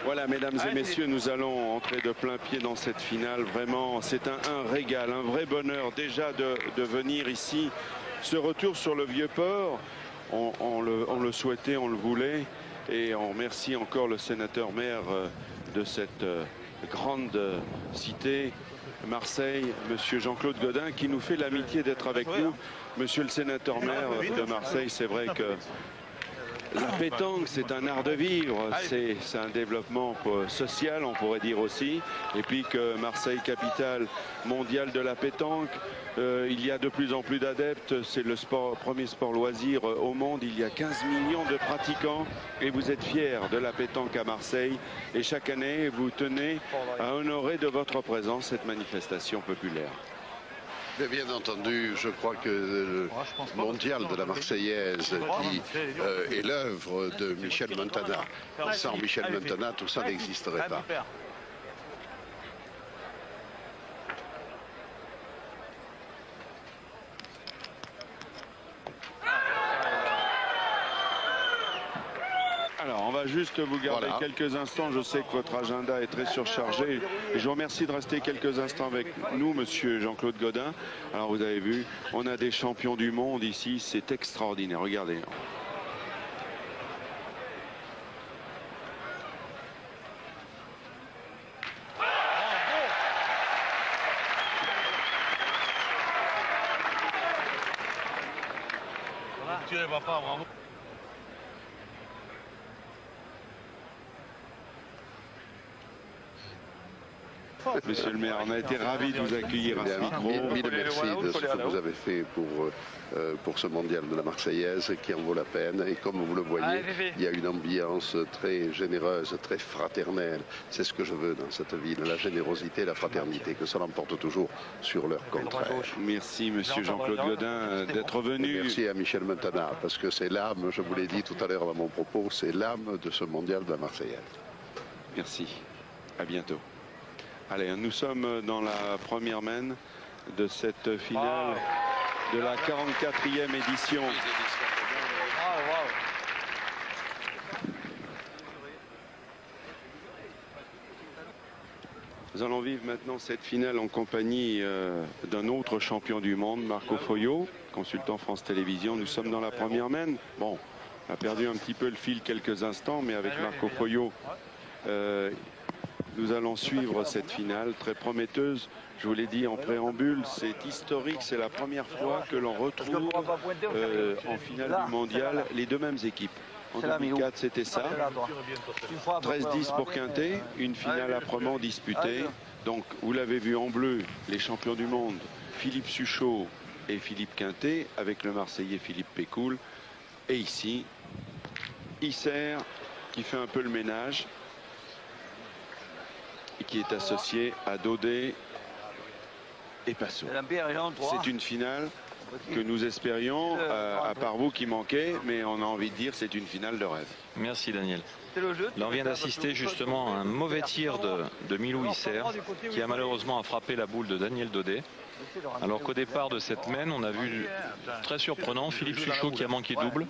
Voilà, mesdames et messieurs, nous allons entrer de plein pied dans cette finale. Vraiment, c'est un régal, un vrai bonheur déjà de venir ici. Ce retour sur le Vieux-Port, on le souhaitait, on le voulait. Et on remercie encore le sénateur-maire de cette grande cité, Marseille, monsieur Jean-Claude Gaudin, qui nous fait l'amitié d'être avec nous. Monsieur le sénateur-maire de Marseille, c'est vrai que la pétanque, c'est un art de vivre, c'est un développement social, on pourrait dire aussi. Et puis que Marseille, capitale mondiale de la pétanque, il y a de plus en plus d'adeptes. C'est le premier sport loisir au monde. Il y a 15 millions de pratiquants et vous êtes fiers de la pétanque à Marseille. Et chaque année, vous tenez à honorer de votre présence cette manifestation populaire. Mais bien entendu, je crois que le mondial de la Marseillaise, qui est l'œuvre de Michel Montana, sans Michel Montana, tout ça n'existerait pas. Alors, on va juste vous garder quelques instants. Je sais que votre agenda est très surchargé. Et je vous remercie de rester quelques instants avec nous, monsieur Jean-Claude Gaudin. Alors, vous avez vu, on a des champions du monde ici. C'est extraordinaire. Regardez. Bravo. Monsieur le maire, on a été ravis de vous accueillir à ce micro. Mille merci de ce que vous avez fait pour ce mondial de la Marseillaise qui en vaut la peine. Et comme vous le voyez, il y a une ambiance très généreuse, très fraternelle. C'est ce que je veux dans cette ville, la générosité, la fraternité, que ça l'emporte toujours sur leur contraire. Merci monsieur Jean-Claude Gaudin d'être venu. Et merci à Michel Montana, parce que c'est l'âme, je vous l'ai dit tout à l'heure dans mon propos, c'est l'âme de ce mondial de la Marseillaise. Merci, à bientôt. Allez, nous sommes dans la première main de cette finale de la 44e édition. Nous allons vivre maintenant cette finale en compagnie d'un autre champion du monde, Marco Foio, consultant France Télévisions. Nous sommes dans la première main. Bon, on a perdu un petit peu le fil quelques instants, mais avec Marco Foio, nous allons suivre cette finale très prometteuse. Je vous l'ai dit en préambule, c'est historique. C'est la première fois que l'on retrouve en finale du mondial les deux mêmes équipes. En 2004, c'était ça. 13-10 pour Quintet, une finale âprement disputée. Donc, vous l'avez vu en bleu, les champions du monde, Philippe Suchot et Philippe Quintet, avec le Marseillais Philippe Pécoul. Et ici, Isser, qui fait un peu le ménage, et qui est associé à Daudet et Passot. C'est une finale que nous espérions, à part vous qui manquez, mais on a envie de dire c'est une finale de rêve. Merci Daniel. Là on vient d'assister justement à un mauvais tir de Milou Isser, qui a malheureusement frappé la boule de Daniel Daudet. Alors qu'au départ de cette main, on a vu très surprenant Philippe Suchot qui a manqué double.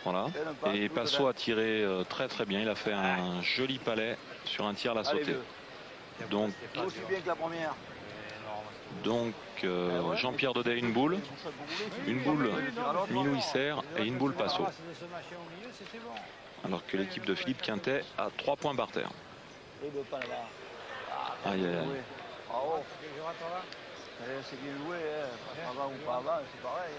Voilà. Et Passot a tiré très très bien. Il a fait un joli palais sur un tir à la sautée. Donc Jean-Pierre Daudet une boule Milou Isser et une boule Passot. Alors que l'équipe de Philippe Quintet a 3 points par terre. Aïe aïe aïe. C'est bien joué, avant ou pas avant, c'est pareil.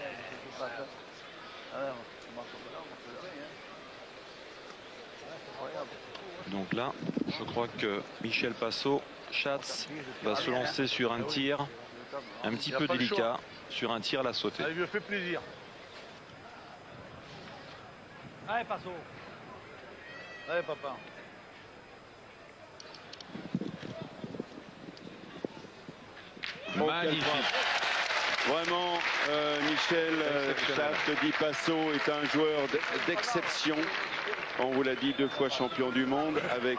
Donc là, je crois que Michel Passot, Schatz, va se lancer sur un tir un petit peu délicat, sur un tir à la sautée. Allez, je me fais plaisir. Allez, Passot. Allez, papa. Magnifique. Vraiment, Michel Schaft Di Passo est un joueur d'exception. On vous l'a dit, 2 fois champion du monde avec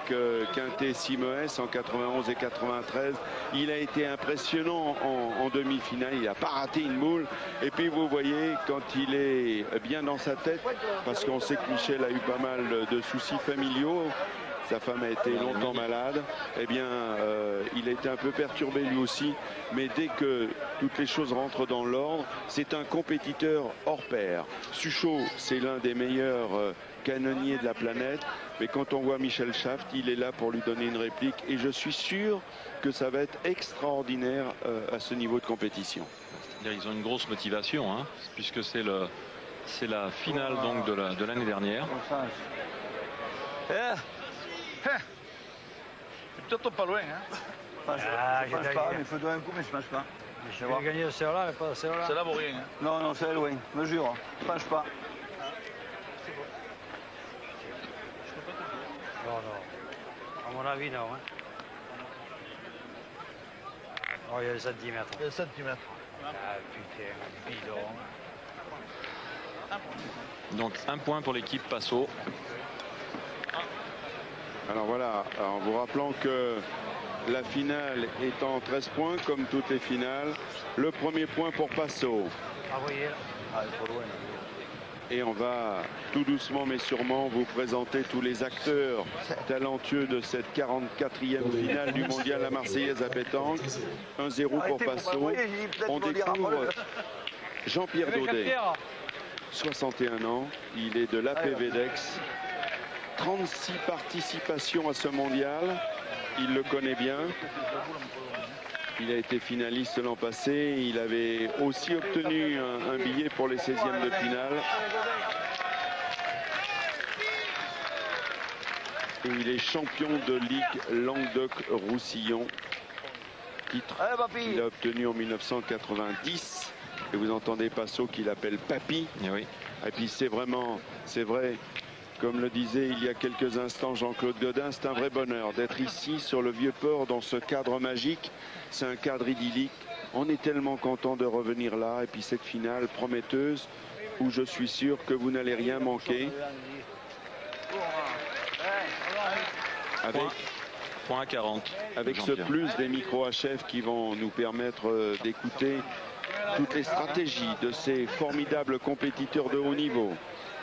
Quintet Simoes en 91 et 93. Il a été impressionnant en demi-finale. Il n'a pas raté une boule. Et puis vous voyez, quand il est bien dans sa tête, parce qu'on sait que Michel a eu pas mal de soucis familiaux. Sa femme a été longtemps malade. Eh bien, il a été un peu perturbé lui aussi. Mais dès que toutes les choses rentrent dans l'ordre, c'est un compétiteur hors pair. Suchot, c'est l'un des meilleurs canonniers de la planète. Mais quand on voit Michel Schaft, il est là pour lui donner une réplique. Et je suis sûr que ça va être extraordinaire à ce niveau de compétition. Ils ont une grosse motivation, hein, puisque c'est la finale donc de l'année dernière. C'est peut-être pas loin, hein. Je pense pas, mais il faut donner un coup, mais je pense pas. Je vais gagner celle-là, mais pas celle-là. Celle-là vaut rien. Hein. Non, non, c'est loin, me jure. Je pense pas. Non, non. À mon avis, non. Hein. Oh, il y a des centimètres. Il y a des centimètres. Ah, putain, bidon. Donc, 1 point pour l'équipe Passo. Alors voilà, en vous rappelant que la finale est en 13 points, comme toutes les finales. Le premier point pour Passo. Ah oui, Et on va tout doucement mais sûrement vous présenter tous les acteurs talentueux de cette 44e finale du mondial La Marseillaise à pétanque. 1-0 pour Passo. On découvre Jean-Pierre Daudet, 61 ans. Il est de l'APVDEX. 36 participations à ce mondial. Il le connaît bien. Il a été finaliste l'an passé. Il avait aussi obtenu un billet pour les 16e de finale. Et il est champion de Ligue Languedoc-Roussillon. Titre qu'il a obtenu en 1990. Et vous entendez Passo qui l'appelle Papy. Et oui. Et puis c'est vrai. Comme le disait il y a quelques instants Jean-Claude Godin, c'est un vrai bonheur d'être ici sur le Vieux-Port dans ce cadre magique. C'est un cadre idyllique. On est tellement content de revenir là. Et puis cette finale prometteuse où je suis sûr que vous n'allez rien manquer. Avec, point à 40. Avec ce plus des micros HF qui vont nous permettre d'écouter toutes les stratégies de ces formidables compétiteurs de haut niveau.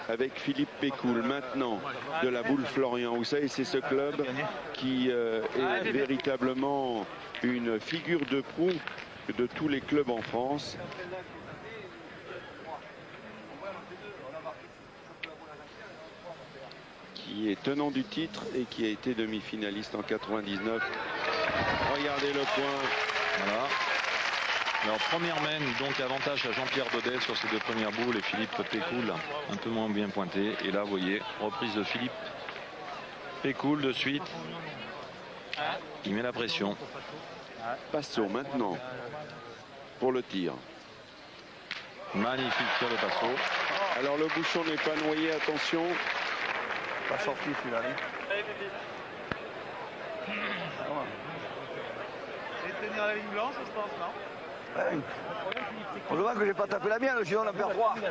Avec Philippe Pécoul maintenant de la Boule Florian. Vous savez, c'est ce club qui est véritablement une figure de proue de tous les clubs en France. Qui est tenant du titre et qui a été demi-finaliste en 99. Regardez le point. Voilà. Alors première main, donc avantage à Jean-Pierre Daudet sur ses 2 premières boules et Philippe Pécoul un peu moins bien pointé. Et là, vous voyez, reprise de Philippe Pécoul de suite. Il met la pression. Passo maintenant pour le tir. Magnifique tir de Passo. Alors le bouchon n'est pas noyé, attention. Pas sorti celui-là. C'est tenir la ligne blanche, je pense, non? Ouais. On voit que j'ai pas tapé la mienne, sinon on a perd 3. Ouais.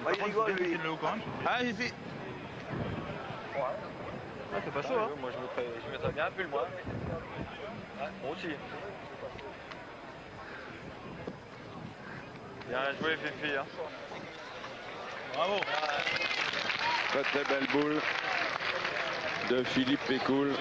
Bah, il rigole, lui. Ah, j'ai fait. Ah, c'est pas chaud, hein? Moi, je mettrais bien un pull, moi. Ouais, moi aussi. Bien joué, Fifi. Hein. Bravo. Très très belle boule de Philippe Pécoul.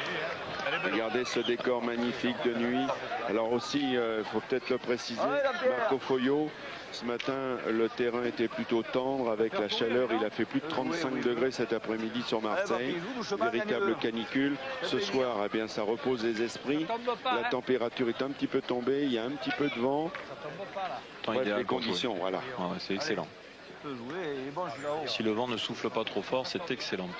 Regardez ce décor magnifique de nuit. Alors aussi, il faut peut-être le préciser, Marco Foyo, ce matin, le terrain était plutôt tendre avec la chaleur. Il a fait plus de 35 degrés cet après-midi sur Marseille. Véritable canicule. Ce soir, eh bien, ça repose les esprits. La température est un petit peu tombée. Il y a un petit peu de vent. Bref, les conditions, voilà. Ouais, c'est excellent. Si le vent ne souffle pas trop fort, c'est excellent.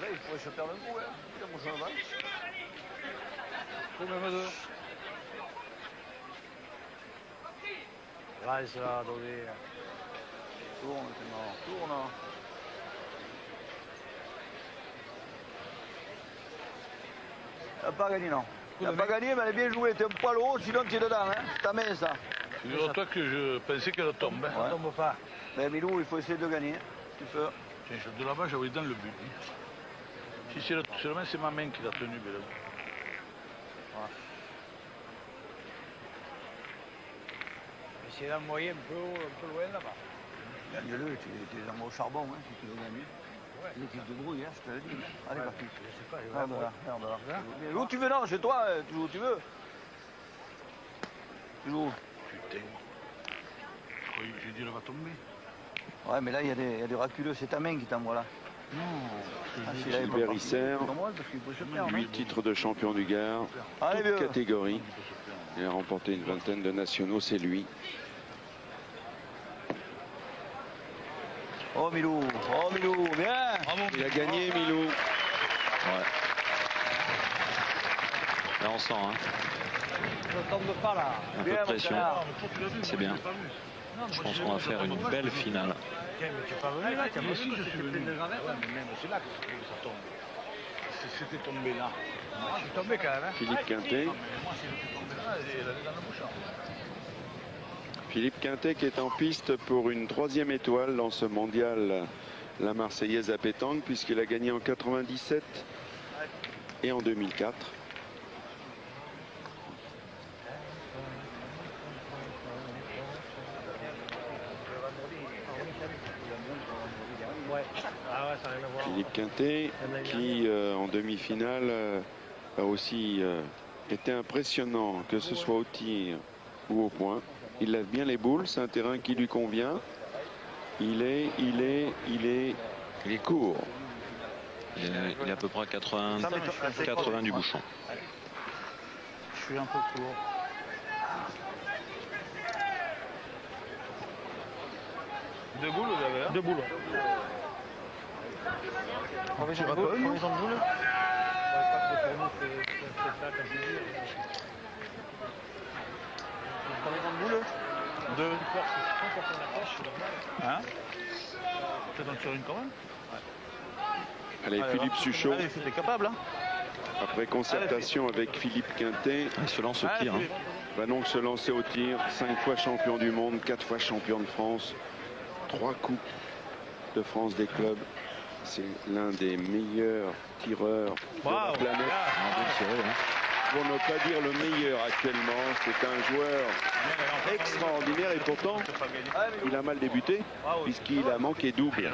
Il pourrait se perdre un coup, hein. Reste là, Daudet. Tourne maintenant, tourne. Pas gagné, non. Tu n'as pas gagné, mais elle est bien jouée. Tu es un poil haut, sinon tu es dedans. Hein. C'est ta main, ça. Figure-toi que je pensais qu'elle tombe. Ouais. Ça tombe pas. Mais Milou, il faut essayer de gagner. Tu peux. Tiens, de là-bas, j'avais dans le but. Si c'est seulement c'est ma main qui l'a tenu. Mais là. C'est l'envoyer un peu loin là-bas. Gagne-le, tu es dans au charbon, hein, si tu veux gagner. Ouais. Tu te débrouilles, hein, je te le dis. Allez, ouais, parti. Je sais pas, Regarde là. Où tu veux, non, chez toi, tu joues où tu veux. Tu joues. Putain. J'ai dit, elle va tomber. Ouais, mais là, il y a des raculeux. C'est ta main qui t'envoie là. Non. Gilbert Isser, 8 titres de champion du Gard, toute catégorie. Il a remporté une vingtaine de nationaux, c'est lui. Oh Milou, bien. Il a gagné, Milou. Ouais. Là on sent, hein. Ne tombe pas là. Un peu de pression. C'est bien. Je pense qu'on va faire une belle finale. Tiens, mais tu n'es pas venu là, tu as pas vu que c'était plein de gravettes. C'est là que ça tombe. C'était tombé là. Je suis tombé quand même. Hein. Philippe Quintet. Moi, si j'étais tombé là, elle est dans le bouchon. Philippe Quintet qui est en piste pour une 3e étoile dans ce mondial, la Marseillaise à pétanque, puisqu'il a gagné en 97 et en 2004. Philippe Quintet qui en demi-finale a aussi été impressionnant, que ce soit au tir ou au point. Il lève bien les boules, c'est un terrain qui lui convient. Il est court. Il est à peu près à 80 du bouchon. Je suis un peu court. Deux boules, vous avez? Deux boules. Combien de boules? Combien de boules? Deux. Hein? Peut-être en tirer une quand même? Allez, Philippe Suchot. Allez, c'était capable, hein? Après concertation avec Philippe Quintet, Il se lance au tir. Hein. va donc se lancer au tir. 5 fois champion du monde, 4 fois champion de France, 3 coupes de France des clubs. C'est l'un des meilleurs tireurs de la planète. Pour ne pas dire le meilleur actuellement, c'est un joueur extraordinaire et pourtant il a mal débuté puisqu'il a manqué double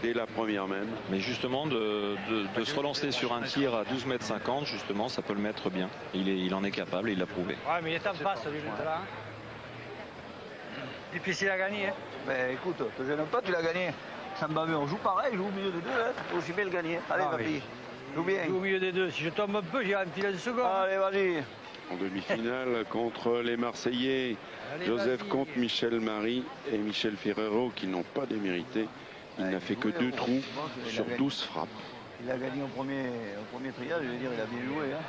dès la première même. Mais justement de se relancer sur un tir à 12,50 m, justement ça peut le mettre bien. Il en est capable, il l'a prouvé. Ouais, mais il est en face lui là. Difficile à gagner. Hein. Ben écoute, te gêne pas, tu l'as gagné. Ça me va bien, on joue pareil, je joue au milieu des deux, hein. Faut aussi bien le gagner. Allez, ma fille, joue bien. Joue au milieu des deux. Si je tombe un peu, j'irai un filet de seconde. Allez, vas-y. En demi-finale contre les Marseillais, Joseph Comte, Michel Marie et Michel Ferrero qui n'ont pas démérité. Il n'a fait que 2 trous sur 12 frappes. Il a gagné au premier triage, je veux dire, il a bien joué. Hein.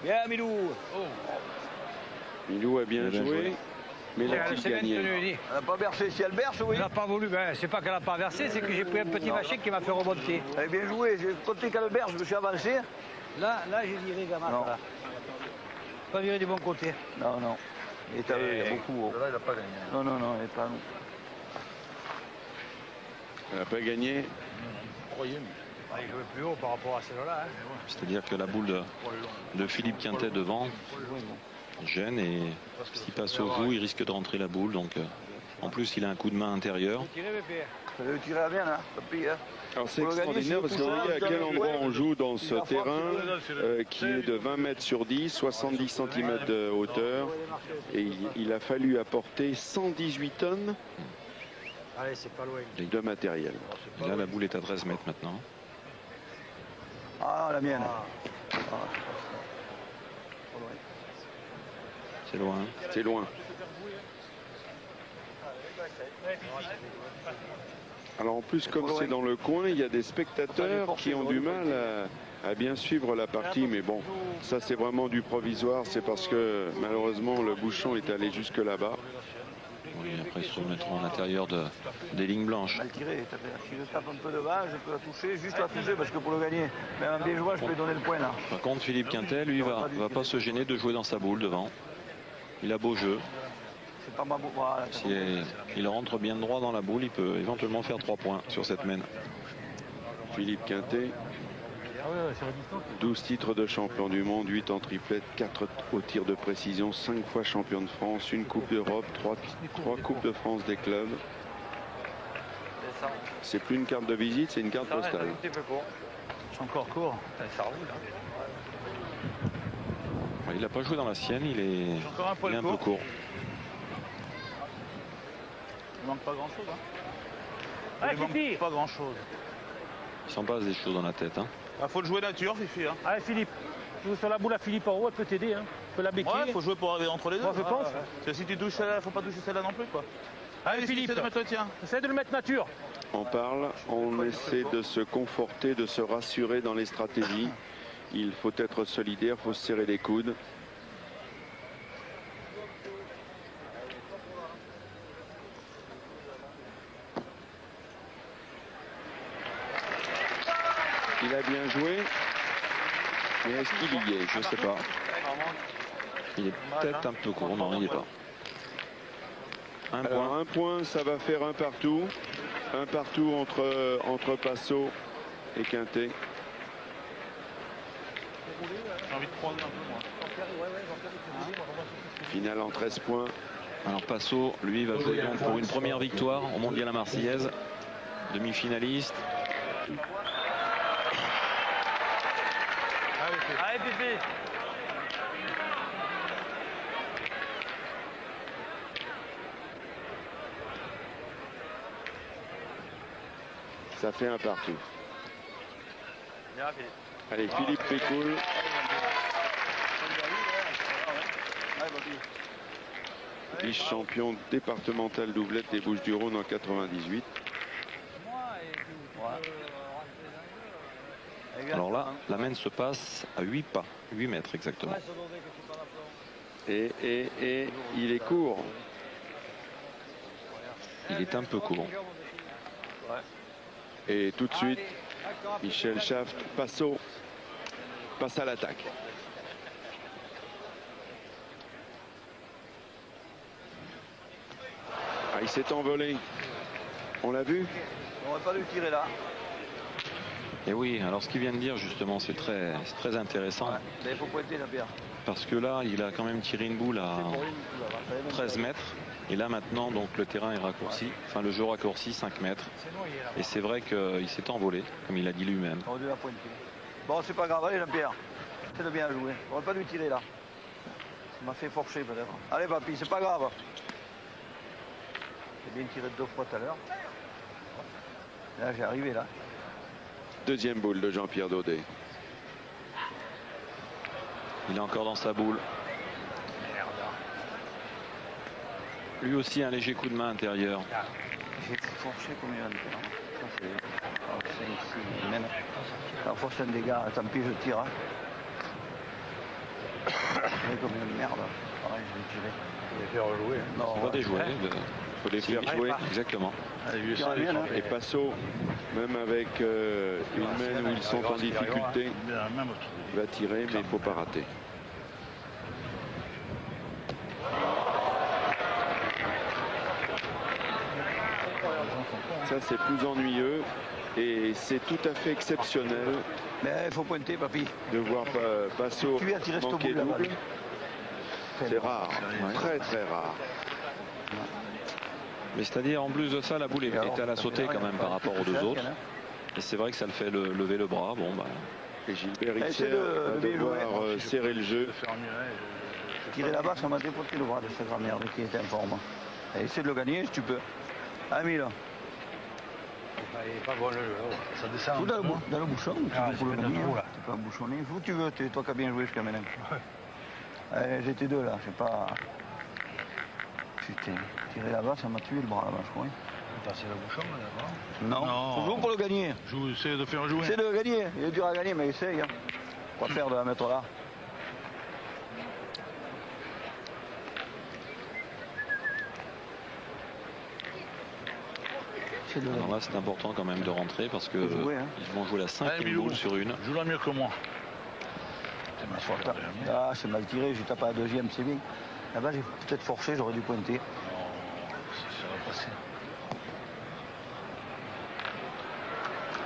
Bien, Milou. Milou a bien joué. Mais l'a-t-il gagné? Elle n'a pas bercé. Si elle berce, oui. Elle n'a pas voulu. Ben, c'est pas qu'elle n'a pas versé, c'est que j'ai pris un petit machin qui m'a fait remonter. Elle a bien joué. J'ai compté qu'elle berce, je me suis avancé. Là j'ai viré Gamat. Là. Pas viré du bon côté. Non. Il est à eux, il y a beaucoup. Là, il n'a pas gagné. Non, il n'est pas à nous. Elle n'a pas gagné. Croyez-moi. Il jouait plus haut par rapport à celle-là. Hein. C'est-à-dire que la boule de Philippe Quintet devant gêne et s'il passe au joue, il risque de rentrer la boule. Donc en plus, il a un coup de main intérieur. Il fallait tirer à bien, hein. Alors c'est extraordinaire parce que vous voyez à quel endroit on joue dans ce terrain qui est de 20 mètres sur 10, 70 cm de hauteur. Et il a fallu apporter 118 tonnes de matériel. Là, la boule est à 13 mètres maintenant. Ah, la mienne. C'est loin. C'est loin. Alors en plus, comme c'est dans le coin, il y a des spectateurs qui ont du mal à bien suivre la partie. Mais bon, ça c'est vraiment du provisoire. C'est parce que malheureusement le bouchon est allé jusque là-bas. Oui, après, ils se remettront à l'intérieur des lignes blanches. Mal tiré. Si je tape un peu devant, je peux la toucher, juste la toucher, parce que pour le gagner, même en bien jouant, je peux lui donner le point là. Par contre, Philippe Quintet, lui, va pas se gêner de jouer dans sa boule devant. Il a beau jeu. C'est pas ma boule. Voilà, si il rentre bien droit dans la boule, il peut éventuellement faire 3 points sur cette mène. Philippe Quintet, 12 titres de champion du monde, 8 en triplette, 4 au tir de précision, 5 fois champion de France, une Coupe d'Europe, 3 Coupes de France des clubs. C'est plus une carte de visite, c'est une carte postale. C'est encore court. Ça roule. Il n'a pas joué dans la sienne, il est un peu court. Il manque pas grand chose. Allez, Fifi. Pas grand chose. Il s'en passe des choses dans la tête. Faut le jouer nature, Fifi. Allez, Philippe. Tu joues sur la boule à Philippe en haut, elle peut t'aider. Tu peux la béquille. Ouais, faut jouer pour arriver entre les deux. Moi, je pense. Parce que si tu touches celle-là, faut pas toucher celle-là non plus, quoi. Allez, Philippe. Essaye de le mettre nature. On parle, on essaie de se conforter, de se rassurer dans les stratégies. Il faut être solidaire, il faut se serrer les coudes. Il a bien joué, mais est-ce qu'il y est? Je ne sais pas. Il est peut-être un peu court, non, il n'y est pas. Un point, ça va faire un partout. Un partout entre Passot et Quintet. J'ai envie de prendre un peu, moi. Finale en 13 points. Alors Passot, lui, va jouer donc pour une première victoire au Mondial à Marseillaise. Demi-finaliste. Allez, Pépé. Ça fait un partout. Allez, Philippe Pécoul. Vice-champion départemental doublette des Bouches-du-Rhône en 98. Alors là, la mène se passe à 8 pas, 8 mètres exactement. Et il est court. Il est un peu court. Et tout de suite, Michel Schaft, Passot, passe à l'attaque. Ah, il s'est envolé. On l'a vu? On n'aurait pas dû tirer là. Et oui, alors ce qu'il vient de dire justement, c'est très intéressant. Ouais, il faut pointer la pierre. Parce que là, il a quand même tiré une boule à 13 mètres. Et là maintenant, donc le terrain est raccourci. Enfin, le jeu raccourci 5 mètres. Et c'est vrai qu'il s'est envolé, comme il a dit lui-même. On aurait dû la pointer. Bon, c'est pas grave, allez Jean-Pierre. C'est de bien jouer. On n'aurait pas dû tirer là. Ça m'a fait forcer peut-être. Allez papy, c'est pas grave. J'ai bien tiré 2 fois tout à l'heure. Là, j'ai arrivé là. Deuxième boule de Jean-Pierre Daudet. Il est encore dans sa boule. Lui aussi un léger coup de main intérieur. J'ai forcé comme il a dit. C'est ici. Même. Ça force un dégât. Tant pis, je tire. Comme une merde. Pareil, je vais tirer. Il va faire jouer. Il faut déjouer. Il faut les faire jouer. Exactement. Et Passot, même avec une main où ils sont en difficulté, va tirer, mais il ne faut pas rater. Ça, c'est plus ennuyeux et c'est tout à fait exceptionnel. Mais il faut pointer, papy. De voir Passot manquer double. C'est rare, très très rare. Mais c'est-à-dire, en plus de ça, la boule est à la sautée quand même par rapport aux deux autres. Et c'est vrai que ça le fait lever le bras. Bon, bah. Et Gilbert Ixer va devoir serrer le jeu. Tirer là-bas, ça m'a déporté le bras de cette grand-mère qui était en forme. Et essaie de le gagner si tu peux. Ami là. Il n'est pas bon le jeu. Ça descend. Dans le bouchon, tu peux le gagner. Tu peux bouchonner. Où tu veux, toi qui as bien joué jusqu'à maintenant. J'étais deux là, je sais pas. Putain, tirer là-bas, ça m'a tué le bras là-bas, je crois. Passer le bouchon là-bas. Non, faut jouer pour le gagner. Essaye de faire jouer. C'est de le gagner. Il est dur à gagner, mais essaye. Hein. On va faire de la mettre là. c'est de... Alors là, c'est important quand même de rentrer parce que jouer, hein. ils vont jouer la 5e boule sur une. Joue-la mieux que moi. Ah, c'est mal tiré, j'ai tapé à la deuxième, c'est bien. Là-bas, j'ai peut-être forcé, j'aurais dû pointer. Non, ça va passer.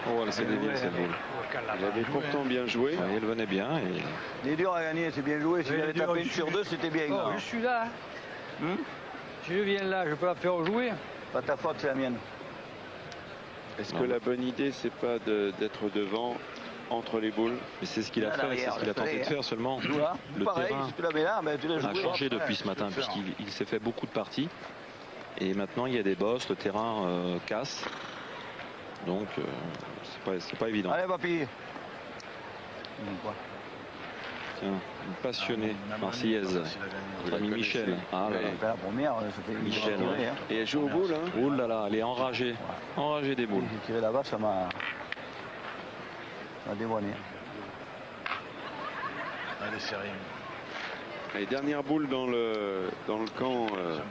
Oh, elle s'est déviée cette boule. Il avait pourtant bien joué. Ouais, elle venait bien. Et... Il est dur à gagner, c'est bien joué. S'il avait tapé une sur deux, c'était bien. Oh, je suis là. Si je viens là, je peux la faire jouer. Pas ta faute, c'est la mienne. Est-ce que la bonne idée, c'est pas d'être devant, entre les boules? Mais c'est ce qu'il a fait, c'est ce qu'il a tenté de faire seulement. Le pareil, terrain si tu la mets là, ben, tu l'as joué. a changé depuis ce matin puisqu'il s'est fait beaucoup de parties. Et maintenant, il y a des bosses, le terrain casse. Donc, c'est pas évident. Allez, papy. Tiens, une passionnée marseillaise. Notre ami Michel. Ah là là. La première, c'était Michel. Et elle joue aux boules, hein? Oh là là, elle est enragée. Enragée des boules. J'ai tiré là-bas, ça m'a dévoilé. Allez, c'est rien. Les dernières boules dans le camp En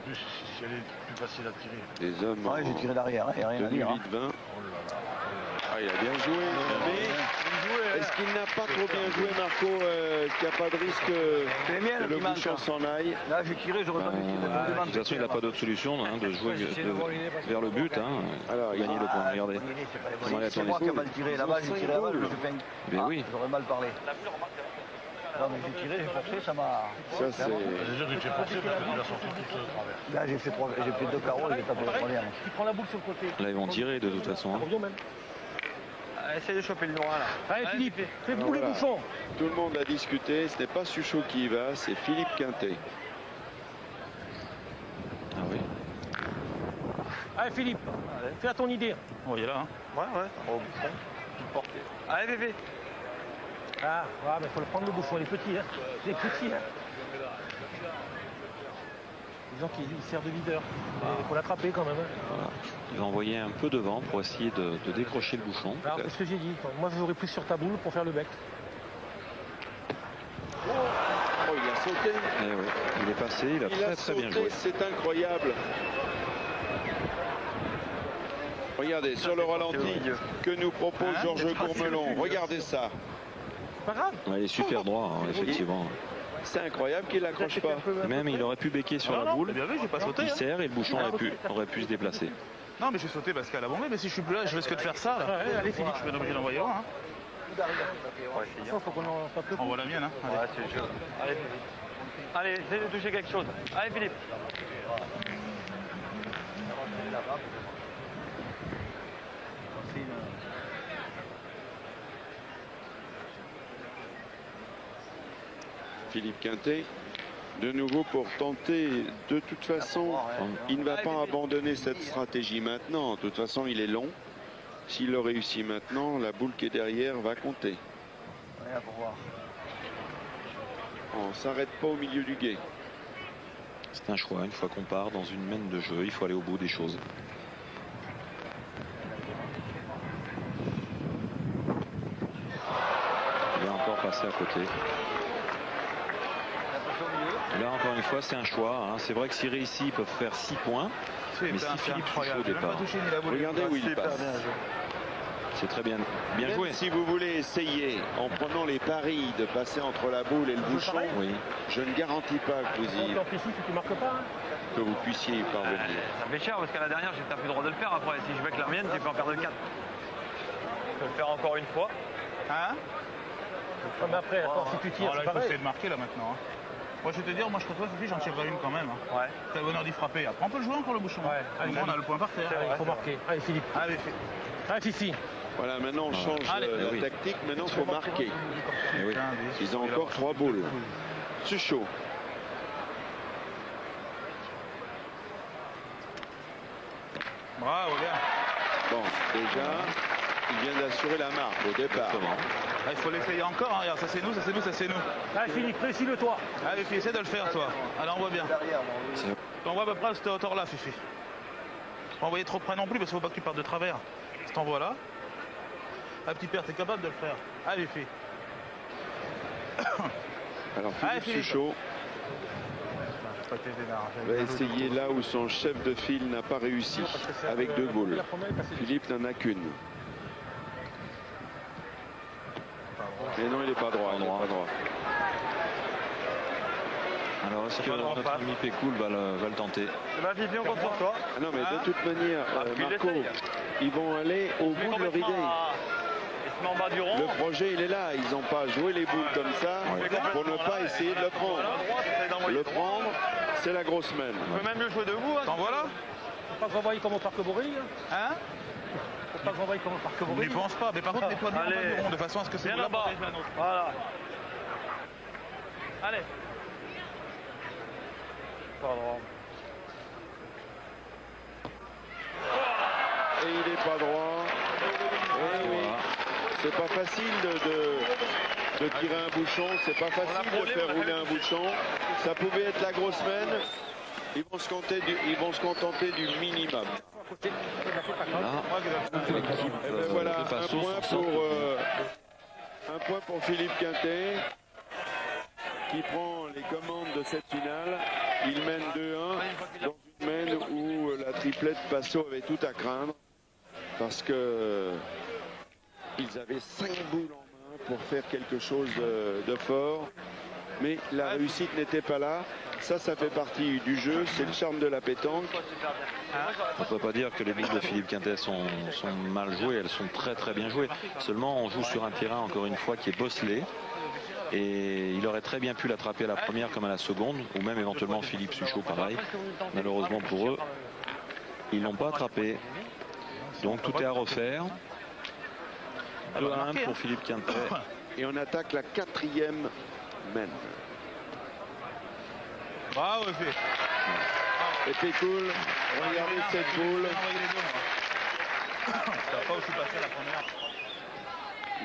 plus, si elle est plus facile à tirer. des hommes. Ouais, j'ai tiré derrière, il n'y a rien à dire. 2020. Ah, il a bien joué. Mais est-ce qu'il n'a pas trop bien joué, Marco, qu'il n'y a pas de risque que le bouchon s'en aille? Là, j'ai tiré, j'aurais pas pu tirer. De toute façon, il n'a pas d'autre solution hein, de jouer vers le but. Hein, alors, gagner le point. Regardez. C'est moi qui ai mal tiré. Là-bas, j'ai tiré là-bas, je me suis fait. Mais oui. J'aurais mal parlé. Non, mais j'ai tiré, j'ai forcé, ça m'a. Ça, c'est. Déjà que tu es forcé parce que tu as sorti tout le travers. Là, j'ai fait deux carreaux et j'ai tapé le troisième. Tu prends la boule sur le côté. Là, ils vont tirer de toute façon. Hein. Essaye de choper le noir là. Allez, Philippe, fais Alors, bouler voilà. bouchon. Tout le monde a discuté. Ce n'est pas Suchot qui y va, c'est Philippe Quintet. Ah oui. Allez, Philippe, fais à ton idée. Oh, il est là. Hein. Ouais. Au bouchon. Allez, bébé. Ah, ouais, mais faut le prendre le bouchon, il est petit, hein. Il est petit, hein. Disons qu'il sert de leader. Il faut l'attraper quand même. Hein. Voilà. Il va envoyer un peu devant pour essayer de décrocher le bouchon. Alors, c'est ce que j'ai dit. Moi, je jouerais plus sur ta boule pour faire le bec. Oh, il a sauté. Eh oui, il est passé, il a très bien joué. C'est incroyable. Regardez, sur le ralenti que nous propose Georges Courmelon. Regardez ça. Pas grave. Ouais, il est super droit, hein, effectivement. C'est incroyable qu'il n'accroche pas. Et même, il aurait pu becquer sur la boule. Bien vu, j'ai pas sauté. Il serre et le bouchon aurait pu se déplacer. Non, mais j'ai sauté parce qu'elle a bombé. Mais si je suis plus là, je risque de faire ça. Là. Ouais, allez, Philippe. Je vais obligé d'envoyer un. Hein. Il faut qu'on en fasse le coup. Envoie la mienne. Hein. Ouais, c'est le jeu. Allez, Philippe. Allez, essayez de toucher quelque chose. Allez, Philippe. Philippe Quintet, de nouveau pour tenter. De toute façon, il ne va pas abandonner cette stratégie maintenant. De toute façon, il est long. S'il le réussit maintenant, la boule qui est derrière va compter. On ne s'arrête pas au milieu du guet. C'est un choix. Une fois qu'on part dans une mène de jeu, il faut aller au bout des choses. Il est encore passé à côté. Là, encore une fois, c'est un choix. Hein. C'est vrai que s'il réussit, ils peuvent faire 6 points. Mais si Philippe touche au départ, regardez où il passe. c'est très bien Même joué. si vous voulez essayer, en prenant les paris, de passer entre la boule et le bouchon, Oui. je ne garantis pas que Tu marques pas. que vous puissiez y parvenir. Ça me fait cher parce qu'à la dernière, j'ai plus le droit de le faire. Après, si je mets que la mienne, j'ai pu en perdre 4. Je peux le faire encore une fois. Hein? Mais après, attends, si tu tires, Alors là, c'est il faut pareil. essayer de marquer là maintenant. Hein. Moi, je vais te dire, moi je crois que j'en tirerai une quand même. Hein. Ouais. T'as le bonheur d'y frapper. Après, on peut le jouer encore le bouchon. Ouais. Allez, on a le point par terre. Il faut marquer. Allez, Philippe. Allez, Allez, Fifi. Voilà, maintenant on change la tactique. Maintenant, il faut marquer. Eh oui. Ils ont encore 3 boules. C'est chaud. Bravo, bien. Bon, déjà, il vient d'assurer la marque au départ. Ah, il faut l'essayer encore. Hein. Regarde, ça c'est nous, ça c'est nous, ça c'est nous. Allez, Philippe, précise-le toi. Allez, Fifi, essaie de le faire, toi. Allez, on voit bien. On voit à peu près à cette hauteur-là, Fifi. Pas envoyer trop près non plus, parce qu'il ne faut pas que tu partes de travers. Si t'envoies là. Ah, petit père, t'es capable de le faire. Allez, Fifi. Alors, Allez, Philippe Suchot va essayer là où son chef de file n'a pas réussi, avec 2 boules. Philippe n'en a qu'une. Mais non, il n'est pas droit. Alors, est-ce que notre ami Pécoul va le tenter? Ah non, mais de toute manière, Marco, ils vont aller au bout de leur idée. Le projet, il est là. Ils n'ont pas joué les boules comme ça pour ne pas essayer de le prendre. Le prendre, c'est la grosse semaine. On peut même le jouer debout. T'en voilà? Faut pas que j'envoie comme au parc Borély. Hein? Faut pas que j'envoie comme au parc On Borély. n'y pense pas, mais par contre, nettoie bien le rond de façon à ce que c'est bien là-bas. Voilà. Allez. Et il n'est pas droit. Et oui. C'est pas facile de tirer un bouchon, c'est pas facile de faire rouler un bouchon. Ça pouvait être la grosse semaine. Ils vont se contenter du minimum. Voilà, un point pour Philippe Quintet qui prend les commandes de cette finale. Il mène 2-1 dans une semaine où la triplette Passot avait tout à craindre parce que ils avaient 5 boules en main pour faire quelque chose de fort, mais la réussite n'était pas là. Ça fait partie du jeu, c'est le charme de la pétanque. On ne peut pas dire que les boules de Philippe Quintet sont mal jouées, elles sont très très bien jouées. Seulement on joue sur un terrain encore une fois qui est bosselé. Et il aurait très bien pu l'attraper à la première comme à la seconde, ou même éventuellement Philippe Suchot pareil. Malheureusement pour eux, ils l'ont pas attrapé. Donc tout est à refaire. 2-1 pour Philippe Quintet. Et on attaque la 4e mène. Bravo, Et Pécoul, regardez cette boule.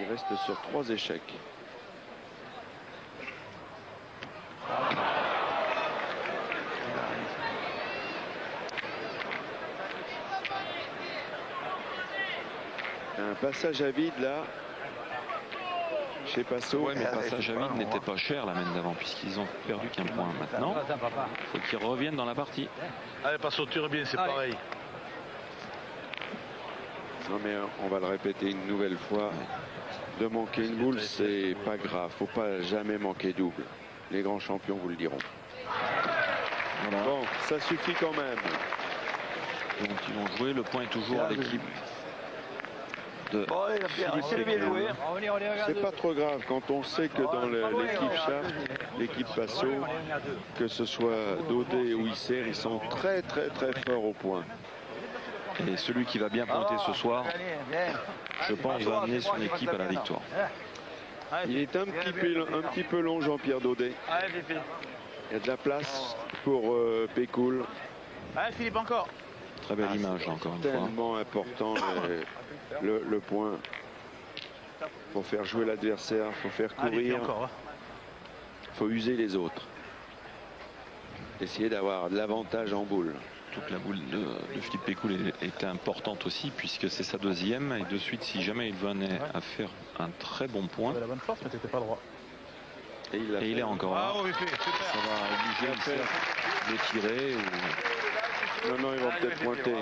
Il reste sur 3 échecs. Un passage à vide là chez Passot. Ouais, mais passage à vide n'était pas cher la mène d'avant puisqu'ils ont perdu qu'un point. Maintenant, il faut qu'ils reviennent dans la partie. Allez, Passot, tire bien, c'est pareil. Non mais on va le répéter une nouvelle fois. De manquer une boule, c'est pas grave. Faut pas jamais manquer double. Les grands champions vous le diront. Voilà. Bon, ça suffit quand même. Donc ils vont jouer. Le point est toujours à l'équipe de c'est pas trop grave quand on sait que dans l'équipe Chartres, l'équipe Passot, que ce soit Daudet ou Isser, ils sont très très très forts au point. Et celui qui va bien pointer ce soir, je pense, va amener son équipe à la victoire. Il est un petit peu long, Jean-Pierre Daudet. Il y a de la place pour Pécoul. Allez, Philippe, encore. Très belle image, encore une fois. Tellement important le point. Il faut faire jouer l'adversaire, il faut faire courir. Il faut user les autres. Essayer d'avoir de l'avantage en boule. Toute la boule de Philippe Pécoul est importante aussi, puisque c'est sa 2e. Et de suite, si jamais il venait à faire un très bon point. La bonne force, mais t'étais pas droit. Et il est encore là. Ah oui, ça va obliger de tirer. Ou... Non, ils vont peut-être pointer.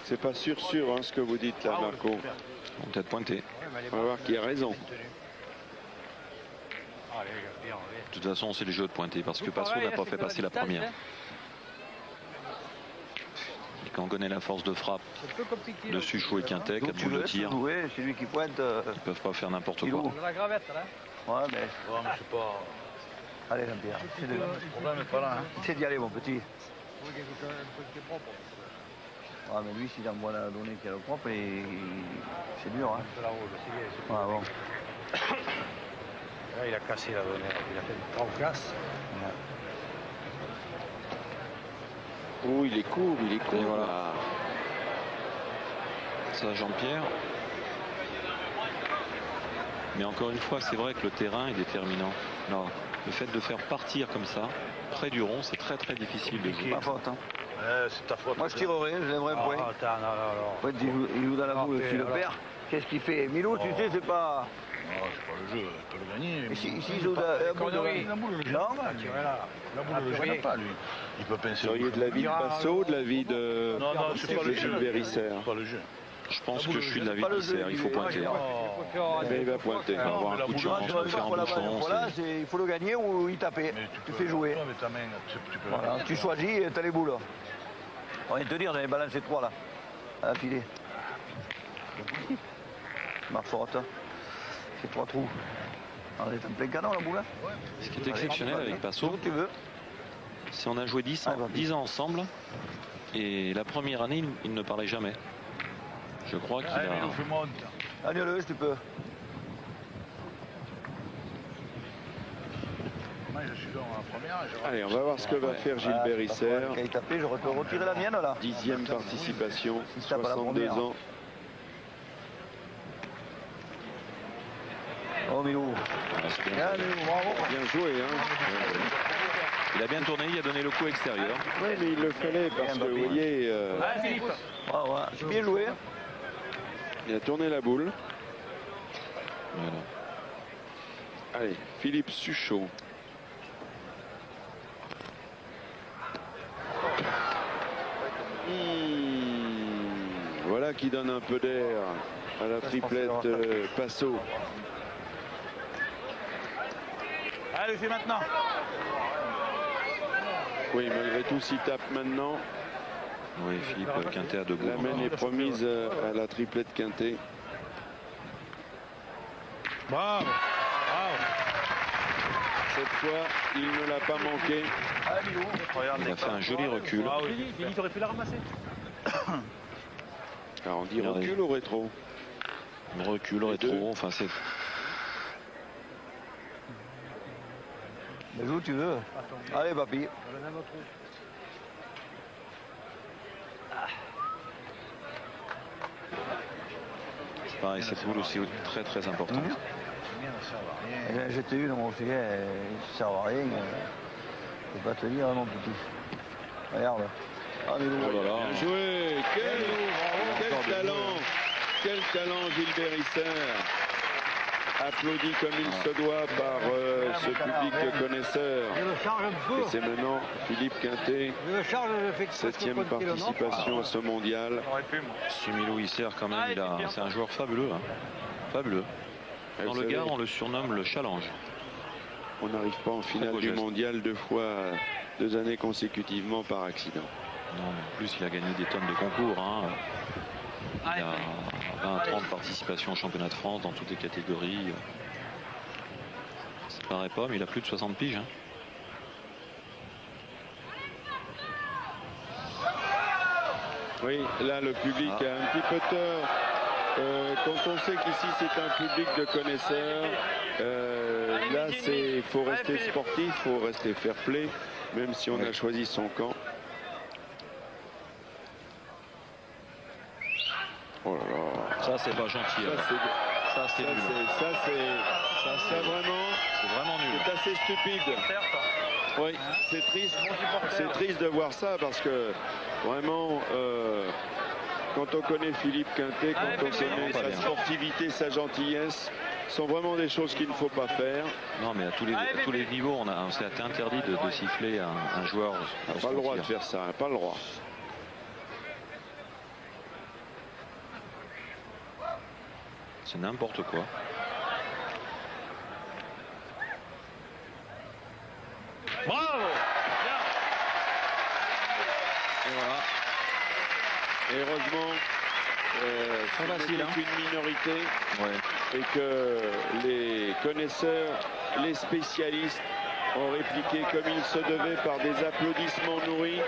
C'est pas sûr hein, ce que vous dites là, Marco. Ils vont peut-être pointer. On va voir qui a raison. De toute façon, c'est le jeu de pointer, parce que Passot n'a pas fait passer la première. Et quand on connaît la force de frappe de Suchot et Quintet, 4 boules de tir, c'est lui qui pointe. ils peuvent pas faire n'importe quoi. Ouais, mais je sais pas. Allez, Jean-Pierre. Le problème n'est pas là. C'est d'y aller, mon petit. Ouais, mais lui, s'il envoie la donnée qui est propre, c'est dur. Hein. Ouais, bon. Là, il a cassé la donnée. Il a fait une grande casse. Oh, il est court, il est court. Et voilà. Ça, Jean-Pierre. Mais encore une fois, c'est vrai que le terrain est déterminant. Alors, le fait de faire partir comme ça, près du rond, c'est très très difficile de jouer. C'est pas faute. Hein. C'est ta faute. Moi, je tirerai, je lèverai un point. Attends, non. Il joue dans la boule, si le perd. Qu'est-ce qu'il fait? Milo, tu sais, c'est pas. Non, c'est pas le jeu, il peut le gagner. Ici, il joue la boule. La boule, le gêne pas, la boule, le gêne pas, lui. Il peut pincer. Vous seriez de l'avis de Passot, de l'avis de Gilles Bérissère? Pas le jeu. Je pense que je suis de l'avis de Visser, il faut pointer. Mais il va pointer, il va avoir un coup de chance, il va faire un bouchon. Voilà, il faut le gagner ou y taper. Tu fais jouer. Voilà, tu choisis et tu as les boules. On vient de te dire, j'avais balancé 3 là, à la filée. Marche forte. C'est 3 trous. On est en plein canon la boule. Ce qui est exceptionnel avec Passot, c'est qu'on a joué 10 ans ensemble et la première année, il ne parlait jamais. Je crois qu'il a... Gagne-le si tu peux. Allez, on va voir ce que va faire Gilles Bérissère. J'aurais pu retirer la mienne là. 10e participation, 62 ans. Oh Milou. Bien joué, hein. Il a bien tourné, il a donné le coup extérieur. Oui, mais il le fallait parce que, vous voyez... Philippe. C'est bien joué. Il a tourné la boule. Voilà. Allez, Philippe Suchot. Voilà qui donne un peu d'air à la triplette Passot. Allez, fais maintenant. Oui, malgré tout, s'il tape maintenant. Oui, Philippe Quintet a debout. La main est promise à la triplette Quintet. Bravo. Cette fois, il ne l'a pas manqué. Il a fait un joli recul. Philippe, aurait pu la ramasser. Alors on dit recul ou rétro? Recul, rétro, enfin c'est... Mais où tu veux. Allez, papy. C'est pareil, cette boule aussi très très importante. J'étais une, moi aussi, il ne sert à rien. Je ne vais pas te dire, mon petit. Regarde. Ah, mais oh là là. Bien joué. Quel talent Gilles Bérissère. Applaudi comme il se doit par ce public connaisseur. Et c'est maintenant Philippe Quintet, 7e participation à ce mondial. Ce Milou Visser, quand même, c'est un joueur fabuleux. Hein. Fabuleux. Dans le Gard, on le surnomme le challenge. On n'arrive pas en finale du mondial 2 années consécutivement par accident. Non, mais en plus, il a gagné des tonnes de concours. Hein. Il a 20-30 participations au championnat de France dans toutes les catégories. Ça ne paraît pas, mais il a plus de 60 piges. Hein. Oui, là, le public a un petit peu tort. Quand on sait qu'ici, c'est un public de connaisseurs, là, il faut rester sportif, il faut rester fair play, même si on a choisi son camp. Oh là là. Ça, c'est pas gentil. Ça, c'est nul. Ça, vraiment nul. C'est assez stupide. Oui, c'est triste. C'est triste de voir ça parce que vraiment, quand on connaît Philippe Quintet, quand on connaît sa sportivité, sa gentillesse, sont vraiment des choses qu'il ne faut pas faire. Non, mais à tous les niveaux, on s'est interdit de siffler un joueur. On n'a pas le droit de faire ça, pas le droit. C'est n'importe quoi. Bravo. Et voilà. Et heureusement, c'est une minorité et que les connaisseurs, les spécialistes ont répliqué comme il se devait par des applaudissements nourris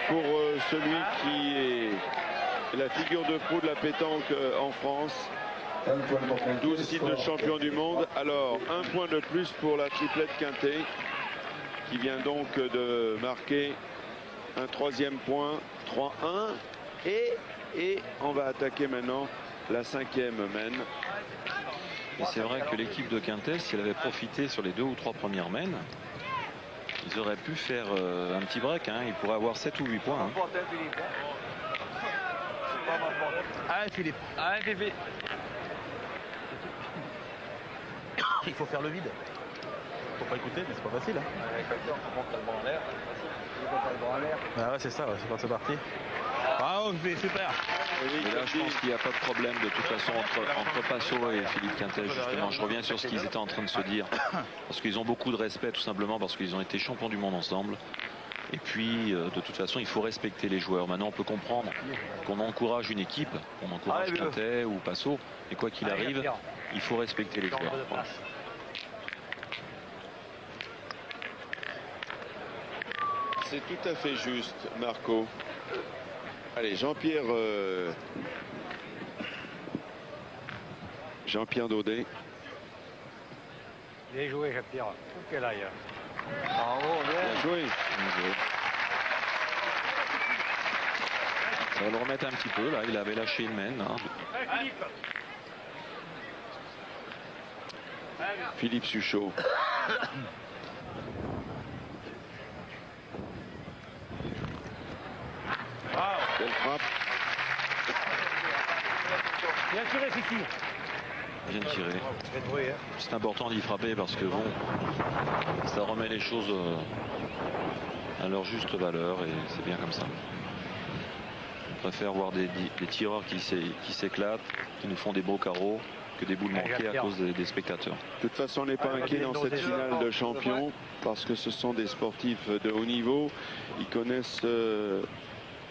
pour celui qui est la figure de proue de la pétanque en France. 12 titres de champion du monde. Alors, un point de plus pour la triplette Quintet, qui vient donc de marquer un 3e point, 3-1. Et on va attaquer maintenant la 5e mène. Et c'est vrai que l'équipe de Quintet, si elle avait profité sur les 2 ou 3 premières mènes, ils auraient pu faire un petit break. Hein. Ils pourraient avoir 7 ou 8 points. Hein. Allez, Philippe. Allez, Philippe. Il faut faire le vide. Faut pas écouter, mais c'est pas facile. Hein. Ah ouais, c'est ça, c'est quand c'est parti. Bravo, super. Et là, je pense qu'il n'y a pas de problème de toute façon entre Passot et Philippe Quintet, justement. Je reviens sur ce qu'ils étaient en train de se dire. Parce qu'ils ont beaucoup de respect, tout simplement, parce qu'ils ont été champions du monde ensemble. Et puis, de toute façon, il faut respecter les joueurs. Maintenant, on peut comprendre qu'on encourage une équipe, on encourage Quintet ou Passot. Et quoi qu'il arrive, il faut respecter les joueurs. Voilà. C'est tout à fait juste, Marco. Allez, Jean-Pierre Daudet. Bien joué, Jean-Pierre. Quel aille. Bravo, Bien joué. Ça va le remettre un petit peu. Là, il avait lâché une main. Hein. Philippe Suchot. Belle frappe. Bien tiré, Fiki. Bien tiré. C'est important d'y frapper parce que bon, ça remet les choses à leur juste valeur et c'est bien comme ça. Je préfère voir des tireurs qui s'éclatent, qui nous font des beaux carreaux, que des boules manquées à cause des spectateurs. De toute façon, on n'est pas inquiet dans cette finale de champions parce que ce sont des sportifs de haut niveau. Ils connaissent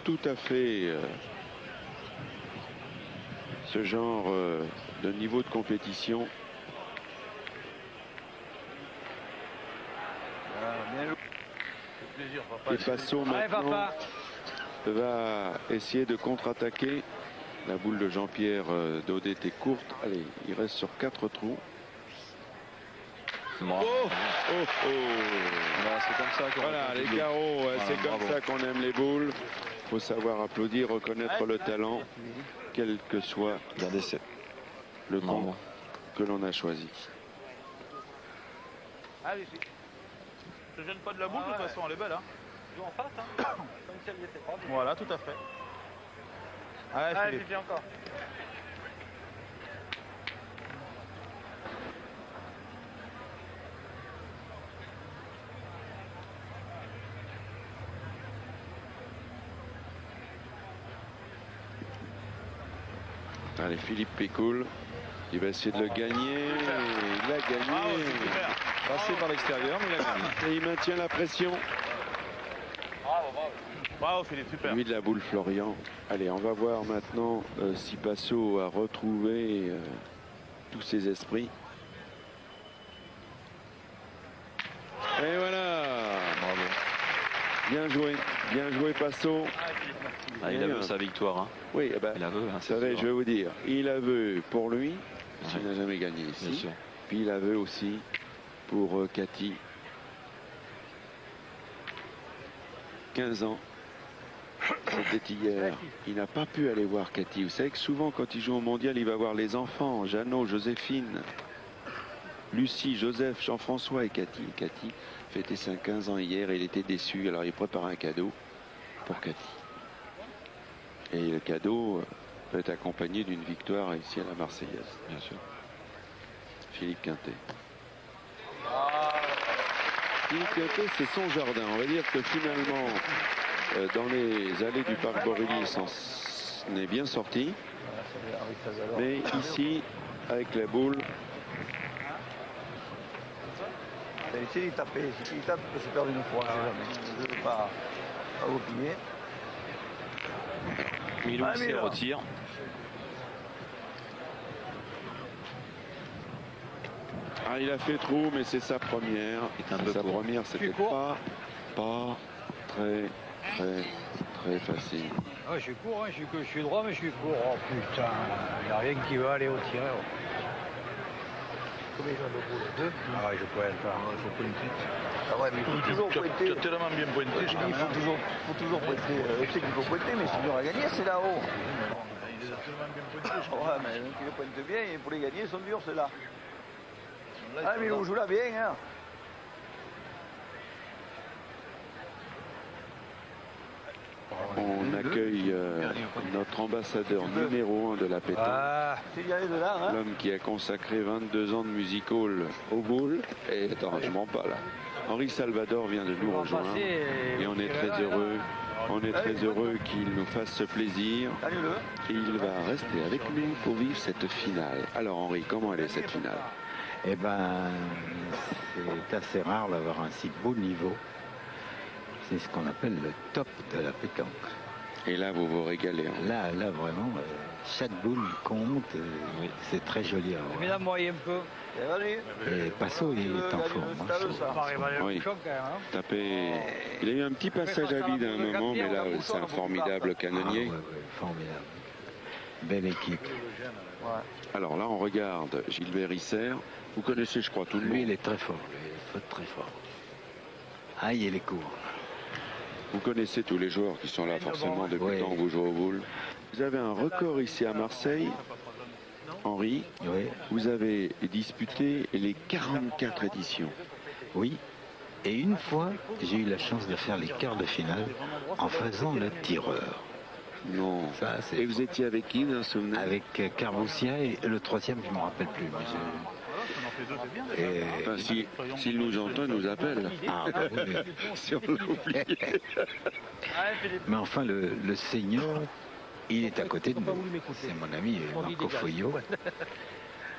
tout à fait ce genre de niveau de compétition. Et Passot maintenant va essayer de contre-attaquer. La boule de Jean-Pierre Daudet est courte. Allez, il reste sur 4 trous. Voilà, c'est comme ça qu'on voilà, les carreaux, c'est comme ça qu'on aime les boules. Il faut savoir applaudir, reconnaître le talent, quel que soit le camp que l'on a choisi. Allez, je ne gêne pas de la boule, de toute façon, elle est belle. Hein. Joue en face, hein. Comme si elle y était pas. Voilà, tout à fait. Allez, Philippe, encore. Allez, Philippe Pécoul, il va essayer de le gagner. Il a gagné. Passé par l'extérieur, mais il a gagné. Et il maintient la pression. Bravo Philippe, super. Lui de la boule Florian. Allez, on va voir maintenant si Passot a retrouvé tous ses esprits. Et voilà. Bravo. Bien joué Passot. Ah, il a vu sa victoire. Hein. Oui, eh ben, il a vu. Hein, vous savez, je vais vous dire, il a vu pour lui, s'il n'a jamais gagné ici. Puis il a vu aussi pour Cathy. 15 ans. C'était hier. Il n'a pas pu aller voir Cathy. Vous savez que souvent, quand il joue au mondial, il va voir les enfants. Jeannot, Joséphine, Lucie, Joseph, Jean-François et Cathy. Cathy fêtait ses 15 ans hier et il était déçu. Alors il prépare un cadeau pour Cathy. Et le cadeau peut être accompagné d'une victoire ici à la Marseillaise, bien sûr. Philippe Quintet. Philippe Quintet, c'est son jardin. On va dire que finalement, dans les allées du parc Borély, on est bien sorti. Mais ici, avec la boule. Essayez de taper. Si il tape, il peut se perdre une fois. Je ne veux pas opiner. Milou se retire. Ah, il a fait trou, mais c'est sa première. Sa première, c'était pas très facile. Ah, je suis court, hein. Je suis droit, mais je suis court. Oh putain, il n'y a rien qui va aller au tireur. Combien de boule? 2? Ah ouais, je pointe pas. Il faut pointer. Ah ouais, mais il faut toujours pointer. Tu as tellement bien pointé. Il faut toujours pointer. Je sais qu'il faut pointer, mais c'est dur à gagner, c'est là-haut. Il les a tellement bien pointés. Ouais, mais qui les pointe bien, et pour les gagner, ils sont durs, ceux-là. Ah, mais on joue là bien, hein. On accueille notre ambassadeur numéro 1 de la pétanque. L'homme qui a consacré 22 ans de music hall au boule. Et attends, je mens pas là. Henri Salvador vient de nous rejoindre. Et on est très heureux. On est très heureux qu'il nous fasse ce plaisir. Et il va rester avec nous pour vivre cette finale. Alors Henri, comment elle est cette finale? Eh ben, c'est assez rare d'avoir un si beau niveau. C'est ce qu'on appelle le top de la pétanque. Et là, vous vous régalez. Hein. Là, vraiment, chaque boule compte. Oui. C'est très joli à voir. Mesdames, un peu. Et Passo, il est en forme. Oui. Tapé. Il a eu un petit passage à vide à un moment, mais là, c'est un formidable canonnier. Formidable. Belle équipe. Alors là, on regarde Gilbert Isser. Vous connaissez, je crois, tout le monde. Lui, il est très fort. Il est très fort. Ah, il est court. Vous connaissez tous les joueurs qui sont là forcément depuis le temps que vous jouez au boule. Vous avez un record ici à Marseille, Henri. Oui. Vous avez disputé les 44 éditions. Oui. Et une fois, j'ai eu la chance de faire les quarts de finale en faisant le tireur. Non. Ça, et vous étiez avec qui, vous en souvenez? Avec Carboussia et le troisième, je ne me rappelle plus. Enfin, s'il nous entend, il nous appelle. Ah, oui. Si on l'oublie. Mais enfin, le seigneur, il est à côté de nous. C'est mon ami Marco Foglio,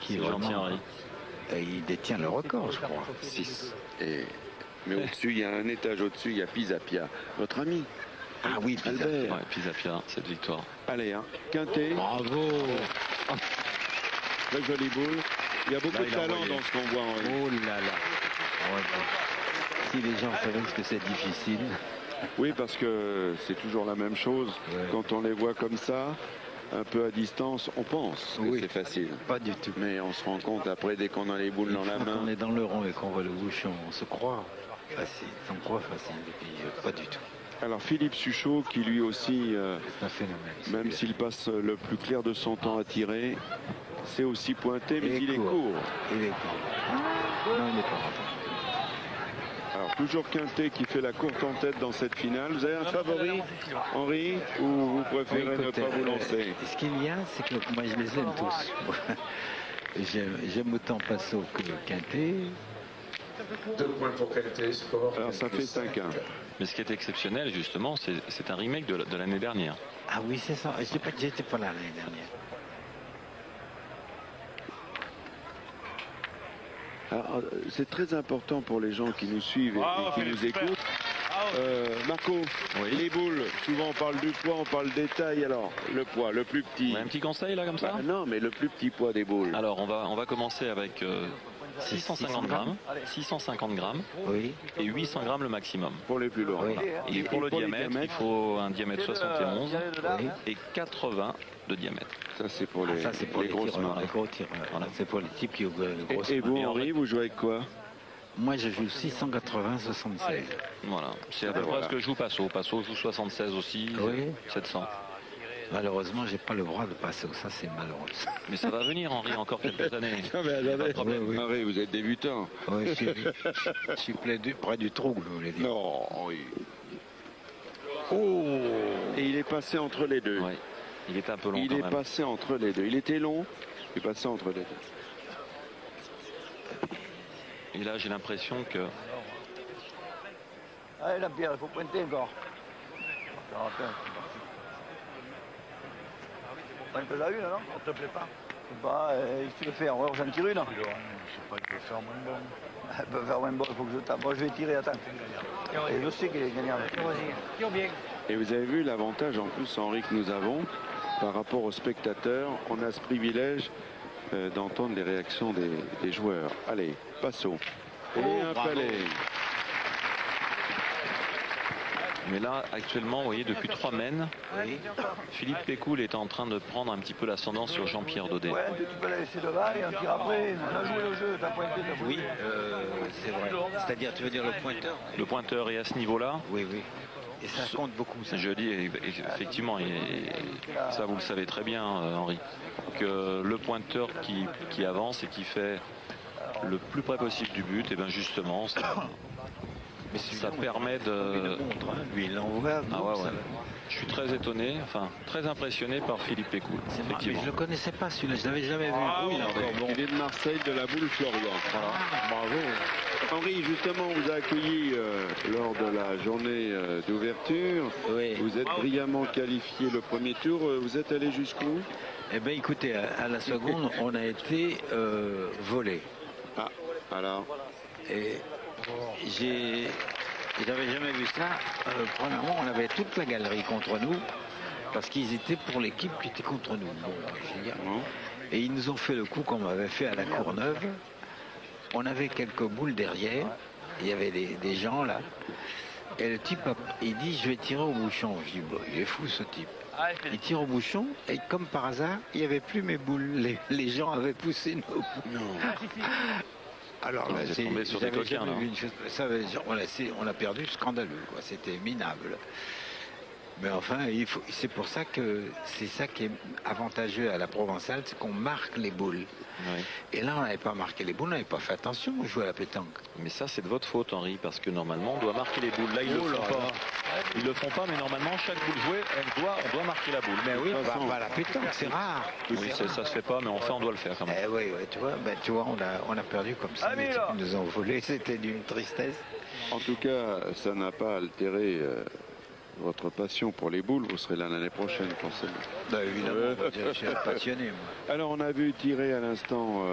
qui est vraiment... Il détient le record, je crois. 6. Mais au-dessus, il y a un étage au-dessus, il y a Pisapia. Votre ami. Ah oui, Albert. Ouais, Pisapia, cette victoire. Allez, hein. Quintet. Bravo. Très jolie boule. Il y a beaucoup de talent dans ce qu'on voit. Oh là là. Ouais, bon. Si les gens savaient que c'est difficile. Oui, parce que c'est toujours la même chose. Ouais. Quand on les voit comme ça, un peu à distance, on pense que c'est facile. Pas du tout. Mais on se rend compte après, dès qu'on a les boules dans la main. Quand on est dans le rond et qu'on voit le bouchon, on se croit facile. On croit facile. Et puis, pas du tout. Alors Philippe Suchot, qui lui aussi, c'est un phénomène, même s'il passe le plus clair de son temps à tirer, c'est aussi pointé, mais il est court. Il est court. Non, il n'est pas rentré. Alors toujours Quintet qui fait la courte en tête dans cette finale. Vous avez un favori, Henri, ou vous préférez ne pas vous lancer? Ce qu'il y a, c'est que moi je les aime tous. J'aime autant Passo que Quintet. 2 points pour Quintet, score. Alors ça fait 5-1. Mais ce qui est exceptionnel, justement, c'est un remake de l'année dernière. Ah oui, c'est ça. J'étais pas là l'année dernière. C'est très important pour les gens qui nous suivent et qui nous écoutent. Marco, les boules, souvent on parle du poids, on parle des tailles. Alors, le poids, le plus petit. Un petit conseil là comme ça? Non, mais le plus petit poids des boules. Alors, on va commencer avec 650 grammes, 650 grammes oui. Et 800 grammes le maximum. Pour les plus lourds. Oui. Et pour le diamètre, il faut un diamètre 71 et 80 de diamètre. Ça, c'est pour les grosses mains. Les gros tireurs. Voilà. C'est pour les types qui ont les grosses mains. Et vous, Henri, vous jouez avec quoi? Moi, je joue 680-76. Voilà. C'est à peu près ce que joue Passo. Passo joue 76 aussi, 700. Malheureusement, j'ai pas le droit de passer. Ça, c'est malheureux. Mais ça va venir, Henri, encore quelques années. Non, mais attendez, Henri, vous êtes débutant. Oui, je suis près du trou, vous voulez dire. Non, Henri. Oh! Et il est passé entre les deux. Oui. Il est un peu long. Il est passé entre les deux. Il était long, il est passé entre les deux. Et là, j'ai l'impression que... Allez, la pierre, il faut pointer encore. Un peu la une, non? Ça te plaît pas? Bah, tu le fais, j'en tire une. Je sais pas, il peut faire moins bon. Il peut faire moins bon, il faut que je tape. Moi, je vais tirer, attends. Et je sais qu'il est gagnant. Tire bien. Et vous avez vu l'avantage en plus, Henri, que nous avons par rapport aux spectateurs. On a ce privilège d'entendre les réactions des joueurs. Allez, Passo. Et un palais. Mais là, actuellement, vous voyez, depuis 3 mènes, Philippe Pécoul est en train de prendre un petit peu l'ascendant sur Jean-Pierre Daudet. Ouais, tu peux la laisser devant et on tire après. On a joué le jeu, t'as pointé, t'as joué. Oui, c'est vrai. C'est-à-dire, tu veux dire le pointeur? Le pointeur est à ce niveau-là. Oui, oui. Et ça compte beaucoup, ça. Je dis, effectivement, et ça vous le savez très bien, Henri, que le pointeur qui avance et qui fait le plus près possible du but, et bien justement, ça permet de... Lui, il envoie. Ah ouais, ouais. Je suis très étonné, enfin très impressionné par Philippe Pécoul. Je ne le connaissais pas celui-là, je ne l'avais jamais vu. Oui, il est de Marseille, de la boule Florian. Voilà. Bravo. Henri, justement, on vous a accueilli lors de la journée d'ouverture. Oui. Vous êtes brillamment qualifié le premier tour. Vous êtes allé jusqu'où? Eh bien, écoutez, à la seconde, on a été volé. Ah, alors. Et j'avais jamais vu ça. Premièrement, on avait toute la galerie contre nous, parce qu'ils étaient pour l'équipe qui était contre nous. Bon, et ils nous ont fait le coup qu'on m'avait fait à la Courneuve. On avait quelques boules derrière. Il y avait des gens là. Et le type, il dit, je vais tirer au bouchon. Je dis, bon, il est fou ce type. Il tire au bouchon et comme par hasard, il n'y avait plus mes boules. Les gens avaient poussé nos boules. Non. Alors là, c'est tombé sur des coquins. On a perdu scandaleux, quoi. C'était minable. Mais enfin, c'est pour ça que c'est ça qui est avantageux à la Provençale, c'est qu'on marque les boules. Oui. Et là, on n'avait pas marqué les boules, on n'avait pas fait attention, on jouait à la pétanque. Mais ça, c'est de votre faute, Henri, parce que normalement, on doit marquer les boules. Là, ils le font pas. Ils le font pas, mais normalement, chaque boule jouée, on doit marquer la boule. Mais oui, pas la pétanque, c'est rare. Oui, ça se fait pas, mais enfin, on doit le faire quand même. Oui, tu vois, on a perdu comme ça. Ils nous ont volé, c'était d'une tristesse. En tout cas, ça n'a pas altéré votre passion pour les boules. Vous serez là l'année prochaine, forcément. Évidemment, je suis passionné, moi. Alors, on a vu tirer à l'instant...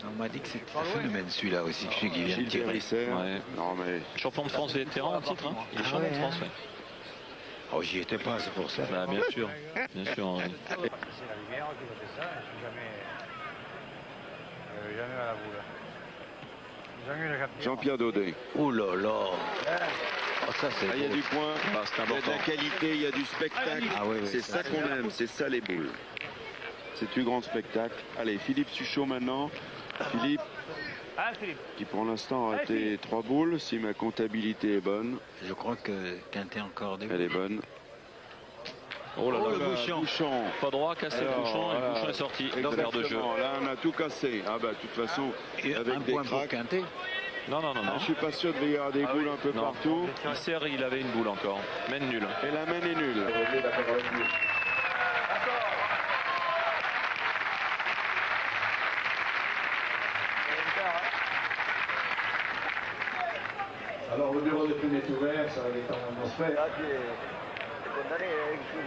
On m'a dit que c'était un phénomène celui-là aussi, celui qui vient de tirer. Ouais. Non, mais... Champion de France vétéran en titre, hein. Il est champion de France, oui. Oh, j'y étais pas, c'est pour ça. Bah, bien sûr, Henri. C'est la lumière qui a fait ça, je suis jamais à la boule. Jean-Pierre Daudet. Oh là là. Oh, ça, il y a du point, il y a de la qualité, il y a du spectacle. C'est ça qu'on aime, c'est ça les boules. C'est du grand spectacle. Allez, Philippe Suchot maintenant. Philippe, qui pour l'instant a été 3 boules, si ma comptabilité est bonne. Je crois que Quintet encore des boules. Elle est bonne. Oh là là, le bouchon. Pas droit, casser le bouchon, et le bouchon est sorti. L'envers de jeu. Là, on a tout cassé. Ah bah, de toute façon, avec des cracks. Quintet. Non. Je suis pas sûr de y avoir des boules un peu partout. Il avait une boule encore. Mène nulle. Et la mène est nulle. Alors le bureau de plume est ouvert, ça va détendre l'atmosphère.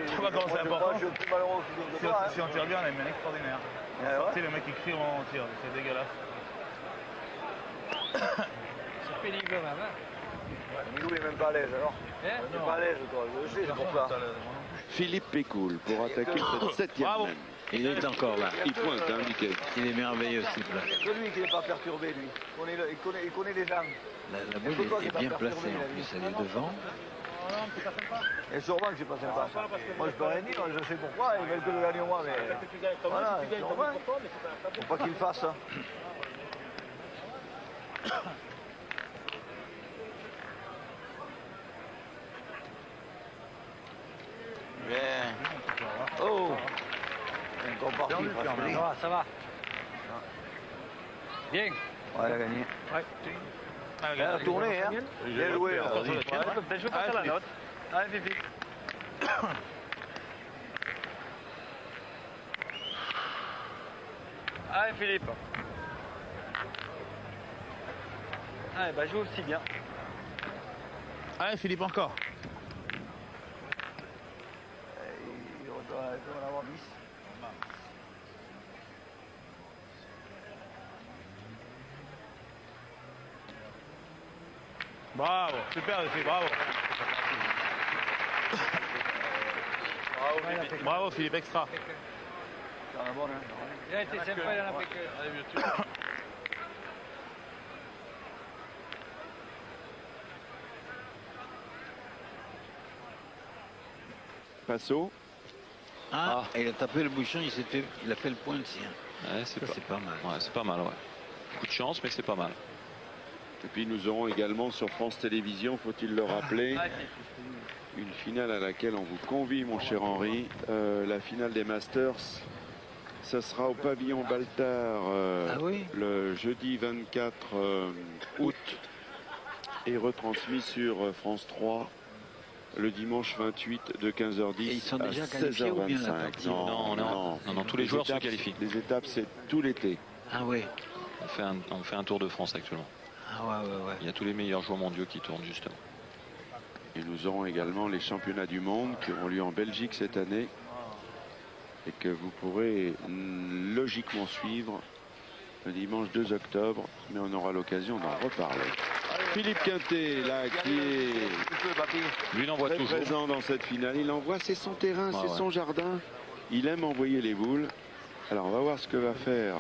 Tu vois comment c'est important. Si on tire bien, on a une main extraordinaire. Le mec qui crie, on tire, c'est dégueulasse. C'est pénible quand même, hein. Milou il est même pas à l'aise alors. Il n'est pas à l'aise toi, je sais, c'est pour ça. Philippe Pécoul pour attaquer cette 7e main. Il est encore là. Il pointe, hein, Mickey. Il est merveilleux ce type-là. C'est lui qui n'est pas perturbé, lui. Il connaît les gens. La boule est bien placée en plus, elle est devant. Et sûrement que c'est pas sympa. Moi je peux rien dire, je sais pourquoi, ils veulent que je gagne moi, mais voilà, c'est normal. Faut pas qu'il fasse ça. Bien. Oh, encore parti. Ça va. Bien. Ouais, elle a gagné. Elle a tourné, hein. Bien joué. Je vais passer la note. Allez, Fifi. Allez, Philippe. Allez, bah joue aussi bien. Allez, Philippe, encore. Il doit en avoir 10. Bravo, super, Philippe, bravo. Bravo, Philippe, extra. C'est la bonne, hein. Il a été sympa, il en a fait que... Passo. Il a tapé le bouchon, il a fait le point de sien. Ouais, c'est pas mal. Ouais, c'est pas mal, ouais. Coup de chance, mais c'est pas mal. Et puis nous aurons également sur France Télévisions, faut-il le rappeler, une finale à laquelle on vous convie, mon cher Henri, la finale des Masters. Ça sera au pavillon Baltard le jeudi 24 août et retransmis sur France 3 le dimanche 28 de 15h10 et ils sont à déjà qualifiés ou bien la 16h25. Non, tous les joueurs se qualifient. Les étapes, c'est tout l'été. Ah oui. On fait un Tour de France actuellement. Ah ouais. Il y a tous les meilleurs joueurs mondiaux qui tournent justement. Et nous aurons également les championnats du monde qui auront lieu en Belgique cette année et que vous pourrez logiquement suivre le dimanche 2 octobre, mais on aura l'occasion d'en reparler. Philippe Quintet, là, qui est lui, il envoie très toujours présent dans cette finale. Il envoie, c'est son terrain, c'est son jardin. Il aime envoyer les boules. Alors, on va voir ce que va faire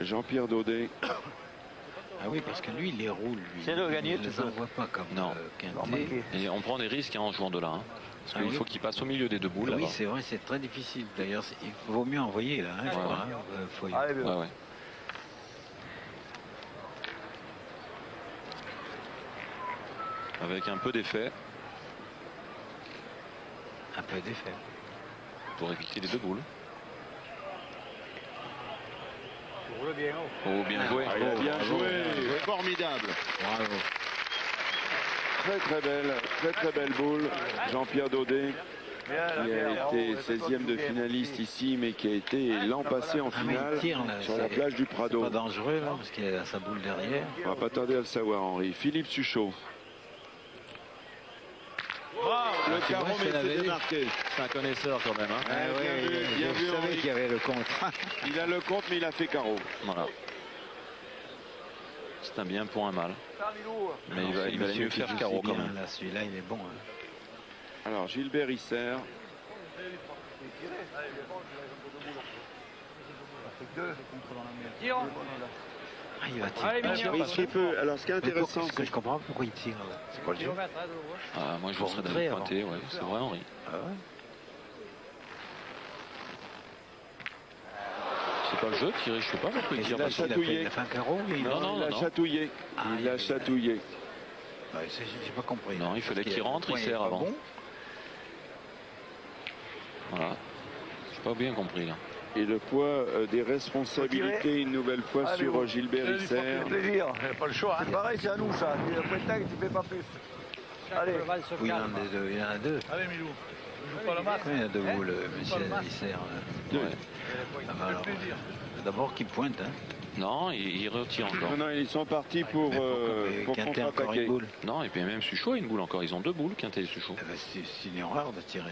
Jean-Pierre Daudet. Ah oui, parce que lui, il les roule. C'est le gagné, il ne les envoie pas comme Quintet. Et on prend des risques en jouant de là. Parce qu'il faut qu'il passe au milieu des deux boules. Oui, c'est vrai, c'est très difficile. D'ailleurs, il vaut mieux envoyer là. Je crois, Avec un peu d'effet. Un peu d'effet. Pour éviter les deux boules. Oh, bien joué. Bien joué. Formidable. Bravo. Très belle boule. Jean-Pierre Daudet, qui a été 16e de finaliste ici, mais qui a été l'an passé en finale sur la plage du Prado. C'est pas dangereux là, parce qu'il a sa boule derrière. On va pas tarder à le savoir, Henri. Philippe Suchot. Le carreau, mais c'est démarqué. C'est un connaisseur quand même. Bien vu, je savais qu'il y avait le compte. Il a le compte, mais il a fait carreau. Voilà. C'est un bien pour un mal. Mais il va mieux faire carreau quand même. Celui-là, il est bon. Alors, Gilbert Isser. Il va tirer. Alors, ce qui est intéressant, c'est que je comprends pas pourquoi il tire. C'est quoi le jeu? Moi, je serais d'aller pointer. Ouais, c'est vrai, Henri. C'est pas le jeu de tirer, je sais pas pourquoi il tire. Il a chatouillé. Il a fait un carreau. Non, il a chatouillé. Il a chatouillé. J'ai pas compris. Non, il fallait qu'il rentre, il sert avant. Voilà. J'ai pas bien compris là. Et le poids des responsabilités une nouvelle fois sur Gilbert Isser. Plaisir, pas le choix. C'est pareil, c'est à nous ça. Après tag, tu fais pas plus. Allez. Oui, il y en a deux. Allez, Milou. Je joue pas le match. Il y en a deux boules, monsieur Isser. D'abord qu'il pointe. Non, il retire encore. Non, ils sont partis pour contre-attaquer. Non, et puis même Suchot a une boule encore. Ils ont deux boules, Quintet et Suchot. C'est une erreur de tirer.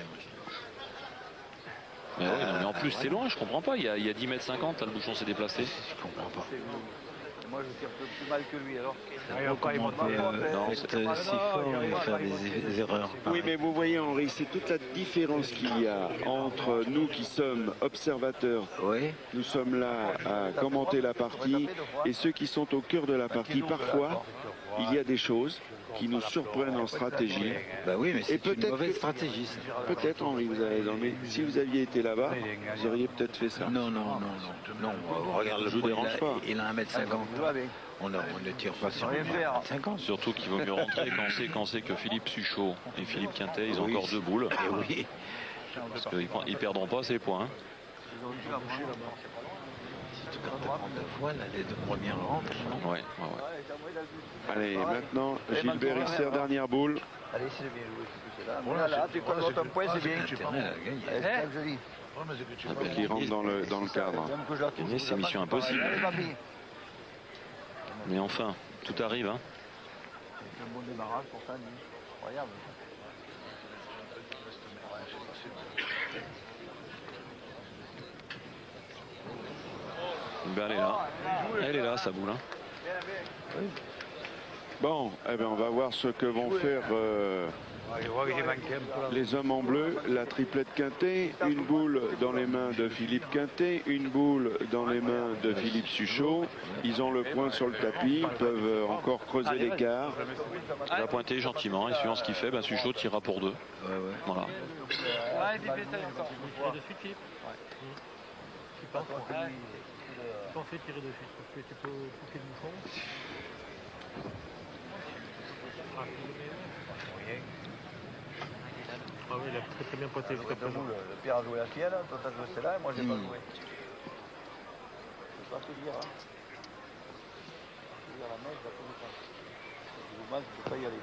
Mais en plus, c'est loin, je comprends pas. Il y a 10 mètres 50, le bouchon s'est déplacé. Je comprends pas. Moi, je tire plus mal que lui alors. Non, c'est si fort et faire des erreurs. Oui, mais vous voyez, Henri, c'est toute la différence qu'il y a entre nous qui sommes observateurs. Nous sommes là à commenter la partie et ceux qui sont au cœur de la partie. Parfois, il y a des choses qui nous surprennent en stratégie. Oui, mais c'est une mauvaise stratégie. Peut-être, Henri, vous avez raison, mais si vous aviez été là-bas, vous auriez peut-être fait ça. Non, regarde, je vous dérange pas. Il a 1m50. On ne tire pas sur 1m50. Surtout qu'il vaut mieux rentrer quand on sait que Philippe Suchot et Philippe Quintet, ils ont encore deux boules. Oui. Parce qu'ils ne perdront pas ces points. Si tu perds 32 fois, là, les deux premières rentrent. Ouais. Allez, maintenant, Gilbert Isser, dernière boule. Allez, c'est bien joué. Voilà, tu comptes un point, c'est bien. Qui rentre dans le cadre. Gagner, c'est mission impossible. Mais enfin, tout arrive. Hein. C'est un bon démarrage pour ça, incroyable. Ben, elle est là, sa boule. Hein. Bon, on va voir ce que vont faire les hommes en bleu. La triplette Quintet, une boule dans les mains de Philippe Quintet, une boule dans les mains de Philippe Suchot. Ils ont le point sur le tapis, ils peuvent encore creuser l'écart. Il va pointer gentiment et suivant ce qu'il fait, Suchot tirera pour deux. Voilà. On fait tirer de suite parce que tu peux couper le bouchon. Ah oui, il a très bien pointé jusqu'à présent. Le Pierre a joué la sienne, toi t'as joué celle-là et moi j'ai pas joué. Je peux pas te dire, hein. Je vais dire la mèche, je la connais pas. Je vous demande, je peux pas y aller.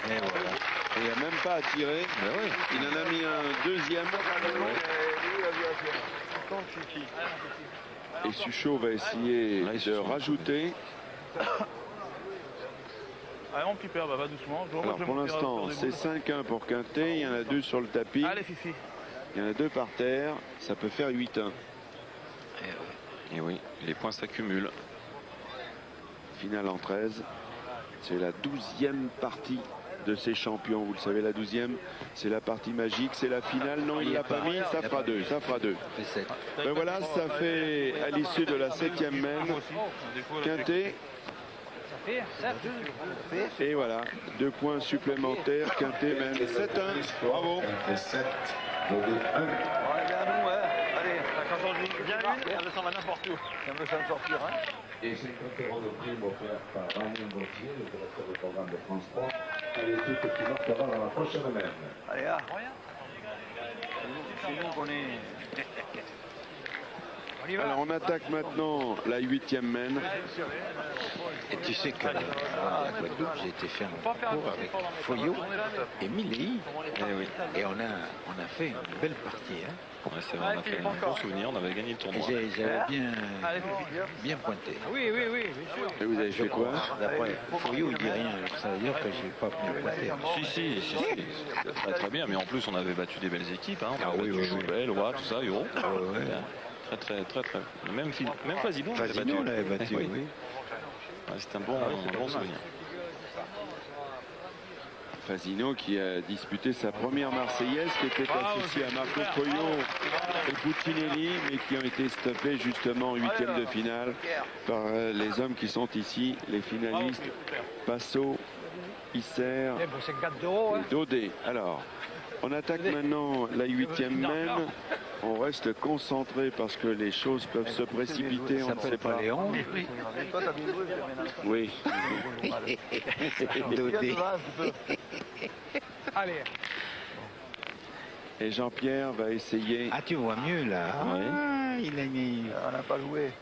Et voilà. Il n'a même pas à tirer. Oui. Il en a mis un deuxième. Et Suchot va essayer de rajouter. Allez, mon petit père, va doucement. Alors pour l'instant, c'est 5-1 pour Quintet. Il y en a 2 sur le tapis. Allez, Fifi. Il y en a 2 par terre. Ça peut faire 8-1. Et oui, les points s'accumulent. Finale en 13. C'est la 12e partie de ces champions. Vous le savez, la 12e, c'est la partie magique. C'est la finale. Non, il ne l'a pas mis. Ça fera 2. Ça fera 2. Ben voilà, ça fait à l'issue de la 7e mène. Quintet. Et voilà, 2 points supplémentaires. Quintet mène 7-1. Bravo. Et c'est conférence de prime offert par Daniel Gauthier, le directeur du programme de France 3, à l'équipe qui marquera dans la prochaine semaine. Allez, là. C'est nous qu'on est... Alors on attaque maintenant la 8e mène. Et tu sais que à Guadeloupe, j'ai été faire un parcours avec Foyot et Milly. Et on a fait une belle partie. Hein. Ouais, c'est vrai, on a fait un bon souvenir, on avait gagné le tournoi. J'avais bien pointé. Oui, bien sûr. Et vous avez fait quoi? D'après Foyot, il dit rien. Alors ça veut dire que j'ai pas bien pointé. Si. Très bien, mais en plus on avait battu des belles équipes. Hein. On avait battu Joubel, Loire, tout ça, Euro. Très. Même Fasino, on l'avait battu. Oui. Ouais, c'est un bon souvenir. Fasino qui a disputé sa première Marseillaise, qui était associée à Marco Foyot et Puccinelli, mais qui ont été stoppés justement en 8e de finale par les hommes qui sont ici, les finalistes Passot, Isser et Daudet. Alors, on attaque maintenant la 8e mène. On reste concentré parce que les choses peuvent se précipiter, on ne sait pas. Léon. Oui. Allez. Et Jean-Pierre va essayer. Ah, tu vois mieux là. Oui. Ah, il a mis. On n'a pas joué.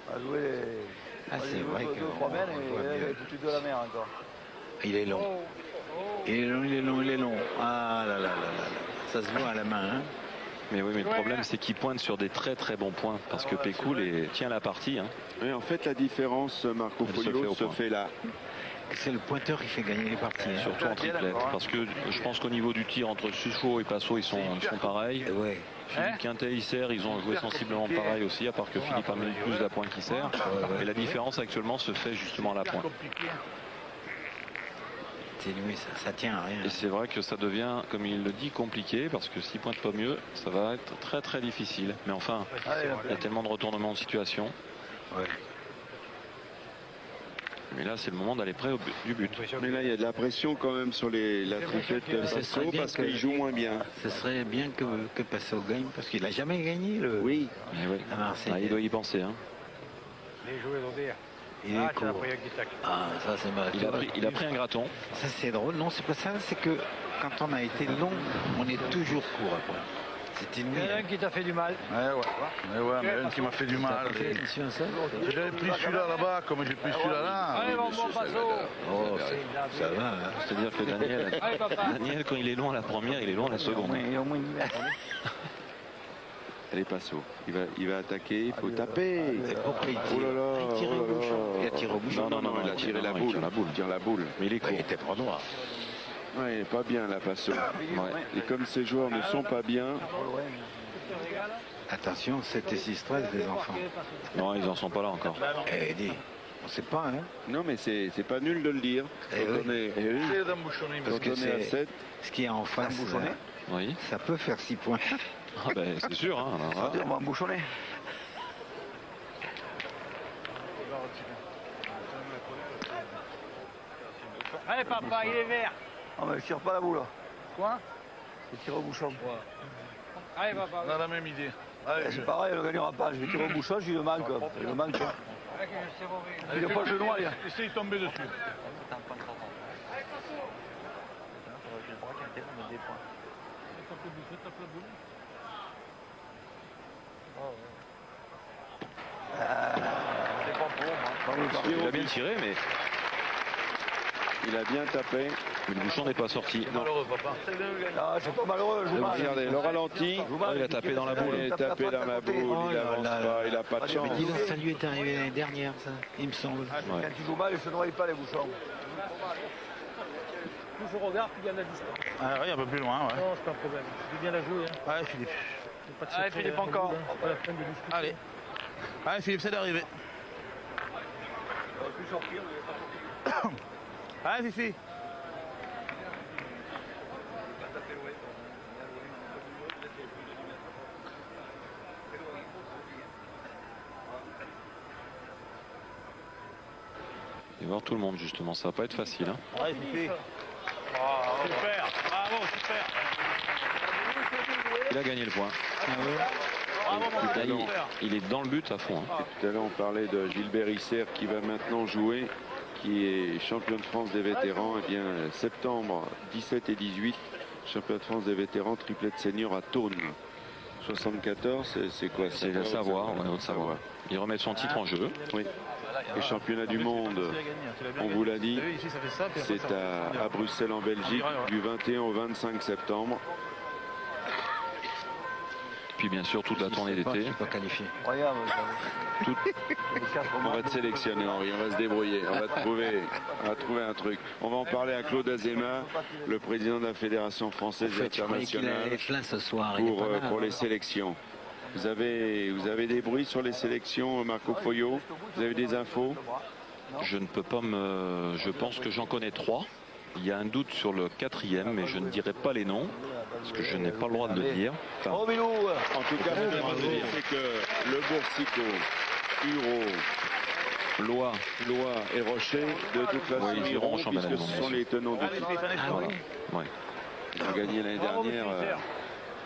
On a joué les... Ah, c'est vrai que. 2-3 mènes et il y a tout de la mer encore. Il est long. Il est long. Ah là. Ça se voit à la main. Hein. Mais oui, mais le problème c'est qu'il pointe sur des très bons points parce que Pécoul tient la partie. Hein. Et en fait, la différence, Marco Foyot, se fait là. C'est le pointeur qui fait gagner les parties. Hein. Surtout en triplette. Parce que je pense qu'au niveau du tir entre Suchot et Passot, ils sont pareils. Ouais. Philippe Quintet, Isser, ils ont joué sensiblement pareil aussi, à part que Philippe a mis plus la pointe qu'Isser. Et la différence actuellement se fait justement à la pointe. Oui, ça tient à rien. Et c'est vrai que ça devient, comme il le dit, compliqué parce que s'il pointe pas mieux, ça va être très difficile. Mais enfin, il y a tellement de retournements de situation. Ouais. Mais là, c'est le moment d'aller près du but. Mais là, il y a de la pression quand même sur la triplette Passot parce qu'il joue moins bien. Ce serait bien que Passot gagne parce qu'il n'a jamais gagné le. Oui. À Marseille. Il doit y penser. Hein. Les joueurs d'Auvergne. Il est court. Ah, ça c'est mal. Il a pris un graton. Ça c'est drôle. Non, c'est pas ça. C'est que quand on a été long, on est toujours court après. C'était il y en a un qui t'a fait du mal. Ouais, mais un qui m'a fait du mal. J'avais pris celui-là là-bas, comme j'ai pris celui-là là. Allez, bon, Passot. Oh, ça va. Hein. C'est-à-dire que Daniel, quand il est loin à la première, il est loin à la seconde. Il y a au moins 10 mètres. Allez, Passot. Il va attaquer, il faut taper. Oh là là. Il a tiré au bouchon. Non, il a tiré la boule. Il tire la boule. Mais il est court. Il était pas droit. Ouais, il n'est pas bien là, Passot. Et comme ces joueurs ne sont pas bien. Attention, 7 et 6-13 des enfants. Non, ils n'en sont pas là encore. Eh, dis, on ne sait pas, hein. Non, mais c'est pas nul de le dire. Parce que c'est 7. Ce qui est en face, oui. Ça peut faire 6 points. Ah ben, c'est sûr. Hein, on va embouchonner. Allez, papa, il est vert. Ah, mais je tire pas la boule. Quoi? Je tire au bouchon. Allez, papa. On a la même idée. C'est pareil, elle ne gagnera pas. Je vais tirer au bouchon, je le manque. Je le manque. Il n'a pas le genou, allez. Essaye de tomber dessus. Il a bien tiré, mais Il a bien tapé. Mais le bouchon n'est pas sorti. Malheureux, papa. Ah, c'est pas malheureux. Regardez, le ralenti. Il a tapé dans la boule. Il a tapé dans la boule. Il avance pas. Il n'a pas de chance. Mais dis donc, ça lui est arrivé l'année dernière, ça, il me semble. Quand tu joues mal, ils ne se noient pas les bouchons. Plus je regarde, plus il y a de la distance. Ah oui, un peu plus loin, ouais. Non, c'est pas un problème. Je vais bien la jouer. Hein. Ouais, Philippe. Allez, Philippe, encore. Pas la peine de discuter. Allez. Allez, Philippe, c'est d'arriver. Allez, Fifi. Et voir tout le monde justement, ça va pas être facile. Hein. Allez, Fifi. Oh, super. Bravo, super. Il a gagné le point. Il est dans le but à fond. Hein. Tout à l'heure, on parlait de Gilbert Isser qui va maintenant jouer, qui est champion de France des vétérans. Eh bien, septembre 17 et 18, champion de France des vétérans, triplette senior à Thônes. 74, c'est quoi? C'est la Savoie, Haute-Savoie. Il remet son titre en jeu. Oui. Les championnats du monde, on vous l'a dit, c'est à Bruxelles en Belgique du 21 au 25 septembre. Puis bien sûr toute la tournée d'été. Pas qualifié. Regarde. On va te sélectionner, Henri, on va se débrouiller, on va trouver un truc. On va en parler à Claude Azéma, le président de la Fédération française et internationale, ce soir, pour les sélections. Vous avez des bruits sur les sélections, Marco Foyot? Vous avez des infos? Je ne peux pas me... Je pense que j'en connais 3. Il y a un doute sur le 4e, mais je ne dirai pas les noms, parce que je n'ai pas le droit de le dire. Enfin, en tout cas, c'est que le Boursico, Huro, Lois et Rocher, de toute façon, ils iront, puisque ce sont les tenants du titre. Voilà. Ouais. Ils ont gagné l'année dernière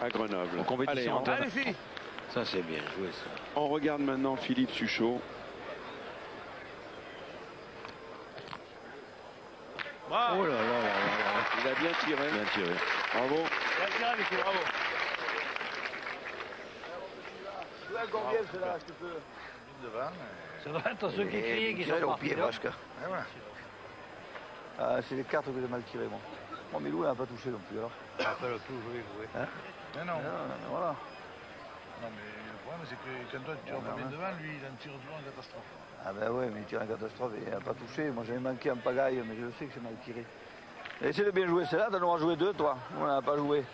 à Grenoble. En compétition. Allez, ça, c'est bien joué, ça. On regarde maintenant Philippe Suchot. Bravo. Oh là là là là. Il a bien tiré. Bien tiré. Bravo. Bien tiré, Mickey, bravo. Ça doit être ceux qui crient qui sont au partis. pied, presque. C'est les cartes que j'ai mal tirées, moi. Bon, Milou, il n'a pas touché non plus, alors. Il n'a pas le tout joué. Hein? Non. Voilà. Non, mais le problème, c'est que quand toi, tu tires pas bien devant, lui, il en tire toujours en catastrophe. Ah ben ouais, mais il tire en catastrophe et il n'a pas touché. Moi, j'avais manqué en pagaille, mais je sais que c'est mal tiré. Essaye de bien jouer celle-là, t'en auras joué 2, toi. On n'a pas joué.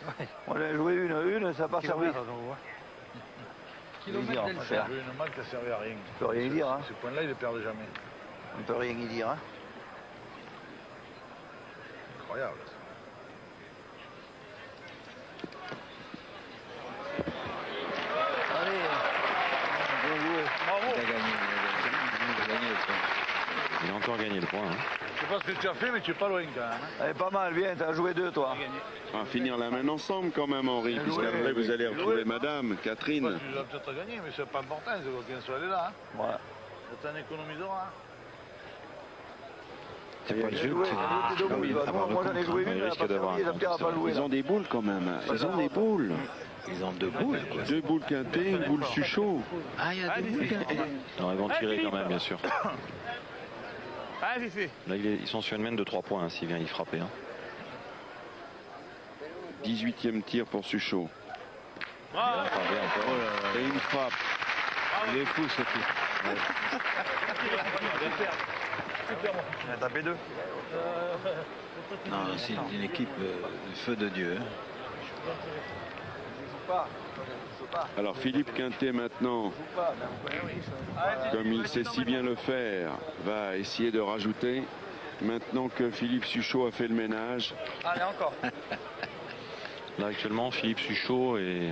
Ouais. On a joué une, ça n'a pas servi. Kilomètre d'elle faire. Une mal qui n'a servi à rien. On peut rien y dire. Hein. Ce point-là, il ne perd jamais. On peut rien y dire. Hein. Incroyable. Allez, bien joué. Bravo. Il a encore gagné le point. Hein. Je sais pas ce que tu as fait, mais tu es pas loin quand même. Hein. Allez, pas mal, bien, t'as joué 2, toi. On va finir la main ensemble quand même, Henri, puisqu'après vous allez retrouver Madame Catherine. Tu vas peut-être gagner, mais c'est pas important, c'est qu'un soit là. Hein. Voilà. Ça t'en économisera. C'est pas le jeu. Moi, j'en ai joué une, elle n'a pas servi, Jean-Pierre n'a pas joué. Ils ont des boules quand même. Ils ont des boules. Ils ont 2 boules, quoi. 2 boules quintées, une boule Suchot. Ah, il y a 2 boules quintées. Non, ils vont tirer quand même, bien sûr. Allez, Fifi. Là, ils sont sur une mène de 3 points, hein, s'il vient y frapper. Hein. 18e tir pour Suchot. Bravo. Et une frappe. Il est fou, ce type. Il a tapé 2. Non, c'est une équipe de feu de Dieu. Alors Philippe Quintet maintenant, comme il sait si bien le faire, va essayer de rajouter. Maintenant que Philippe Suchot a fait le ménage. Allez, encore. Là actuellement, Philippe Suchot est...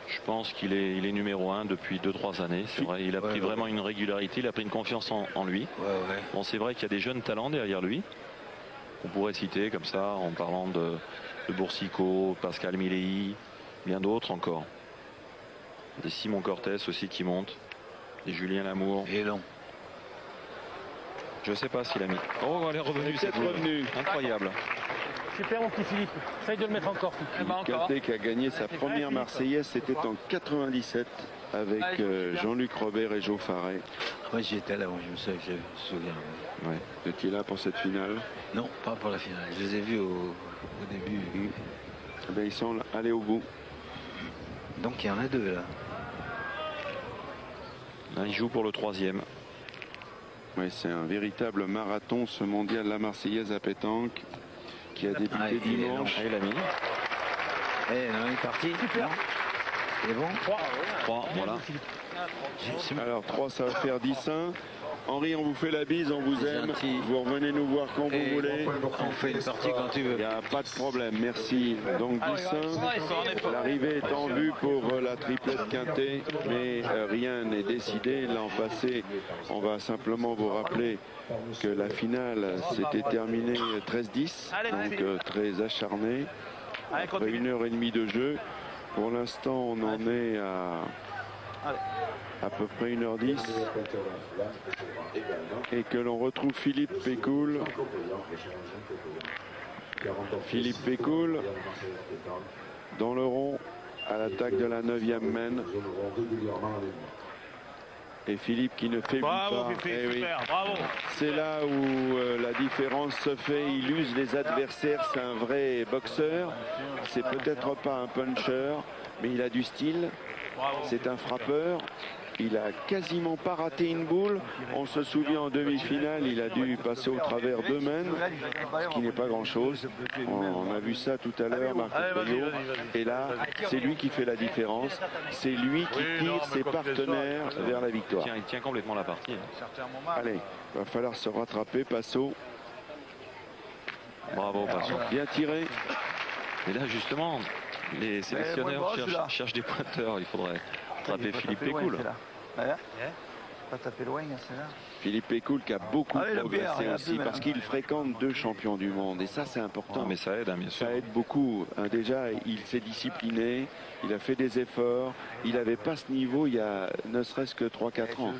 Je pense qu'il est numéro 1 depuis 2-3 années. C'est vrai, il a pris vraiment une régularité, il a pris une confiance en lui. Bon, c'est vrai qu'il y a des jeunes talents derrière lui. On pourrait citer comme ça en parlant de Boursico, Pascal Milei, bien d'autres encore. Des Simon Cortés aussi qui montent. Des Julien Lamour. Et long. Je ne sais pas s'il a mis. Oh, elle est revenue, cette revenu. Incroyable. Super, mon petit Philippe. Essaye de le mettre encore. Quintet qui a gagné sa première Marseillaise, c'était en 97. avec Jean-Luc Robert et Joe Farret. Oui, j'y étais là, je me souviens. Ouais. Vous étiez là pour cette finale? Non, pas pour la finale. Je les ai vus au début. Eh bien, ils sont allés au bout. Donc il y en a deux là. Là, ils jouent pour le 3e. Oui, c'est un véritable marathon, ce mondial La Marseillaise à pétanque, qui a débuté dimanche. Il a mis. Eh, non, il est parti. Super. Il est bon. 3, voilà. Alors 3, ça va faire 10-1. Henri, on vous fait la bise, on vous aime. Vous revenez nous voir quand vous voulez. On fait une partie quand tu veux. Il n'y a pas de problème, merci. Donc 10-1. L'arrivée est en vue pour la triplette quintée, mais rien n'est décidé. L'an passé, on va simplement vous rappeler que la finale s'était terminée 13-10, donc très acharnée. Après 1h30 de jeu. Pour l'instant, on en est à peu près 1h10. Et que l'on retrouve Philippe Pécoul. Philippe Pécoul dans le rond à l'attaque de la 9e mène. Et Philippe qui ne faiblit pas. Eh oui. Bravo. C'est là où la différence se fait. Il use les adversaires. C'est un vrai boxeur. C'est peut-être pas un puncher, mais il a du style. C'est un frappeur. Il a quasiment pas raté une boule. On se souvient en demi-finale, il a dû passer au travers 2 mènes, ce qui n'est pas grand-chose. On a vu ça tout à l'heure, Marc Payot. Et là, c'est lui qui fait la différence. C'est lui qui tire ses partenaires vers la victoire. Il tient complètement la partie. Allez, il va falloir se rattraper, Passo. Bravo, Passo. Bien tiré. Et là, justement, les sélectionneurs cherchent des pointeurs. Il faudrait attraper Philippe Pécoul. Pas taper loin, c'est là. Philippe Pécoul qui a beaucoup progressé aussi parce qu'il fréquente 2 champions du monde et ça c'est important. Non, mais ça aide, bien sûr. Ça aide beaucoup. Déjà il s'est discipliné, il a fait des efforts, il n'avait pas ce niveau il y a ne serait-ce que 3-4 ans.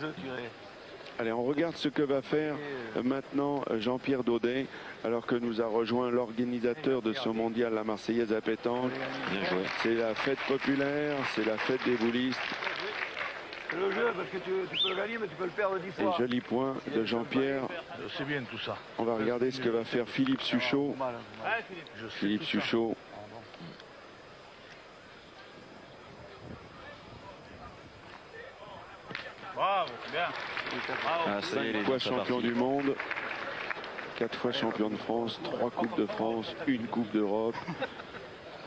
Allez, on regarde ce que va faire maintenant Jean-Pierre Daudet, alors que nous a rejoint l'organisateur de ce mondial, la Marseillaise à pétanque. Bien joué. C'est la fête populaire, c'est la fête des boulistes. C'est le jeu, parce que tu peux le gagner, mais tu peux le perdre 10 fois. Et joli point de Jean-Pierre. C'est bien tout ça. On va regarder ce que va faire Philippe Suchot. Philippe Suchot. Bravo, bien. Ah, 5 fois champion du monde, 4 fois champion de France, 3 Coupes de France, 1 Coupe d'Europe.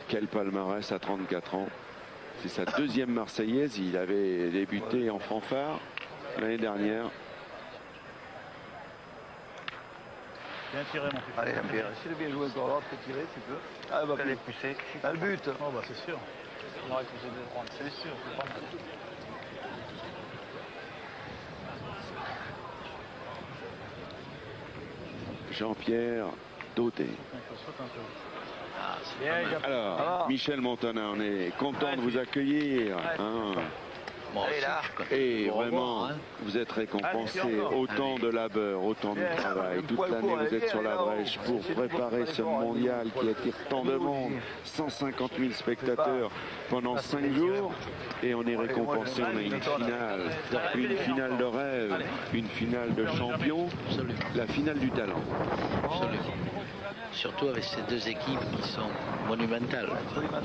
Quel palmarès à 34 ans. C'est sa 2e Marseillaise. Il avait débuté en fanfare l'année dernière. Bien tiré, mon fils. Allez, Jean-Pierre, si tu bien joué encore là, tu peux tirer, tu peux. Ah, bah, Elle est poussée. Ah, le but. Oh, bah, c'est sûr. On aurait poussé de droite, c'est sûr. C'est pas mal. Jean-Pierre Daudet. Alors, Michel Montana, on est content de vous accueillir. Et vraiment, vous êtes récompensé autant de labeur, autant de travail. Toute l'année, vous êtes sur la brèche pour préparer ce mondial qui attire tant de monde. 150 000 spectateurs pendant 5 jours. Et on est récompensé, on a une finale de rêve, une finale de champion, la finale du talent. Absolument. Surtout avec ces 2 équipes qui sont monumentales.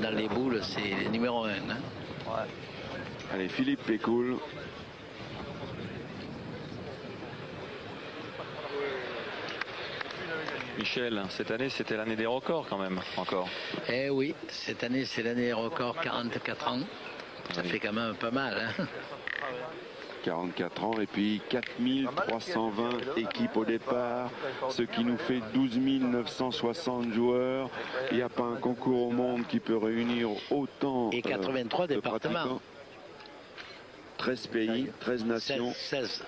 Dans les boules, c'est numéro 1. Hein. Ouais. Allez, Philippe Pécoul. Michel, cette année, c'était l'année des records quand même, encore. Eh oui, cette année, c'est l'année des records, 44 ans. Ça fait quand même pas mal. Hein. 44 ans et puis 4320 équipes au départ, ce qui nous fait 12 960 joueurs. Il n'y a pas un concours au monde qui peut réunir autant et 83 de départements. 13 pays, 13 nations. 16.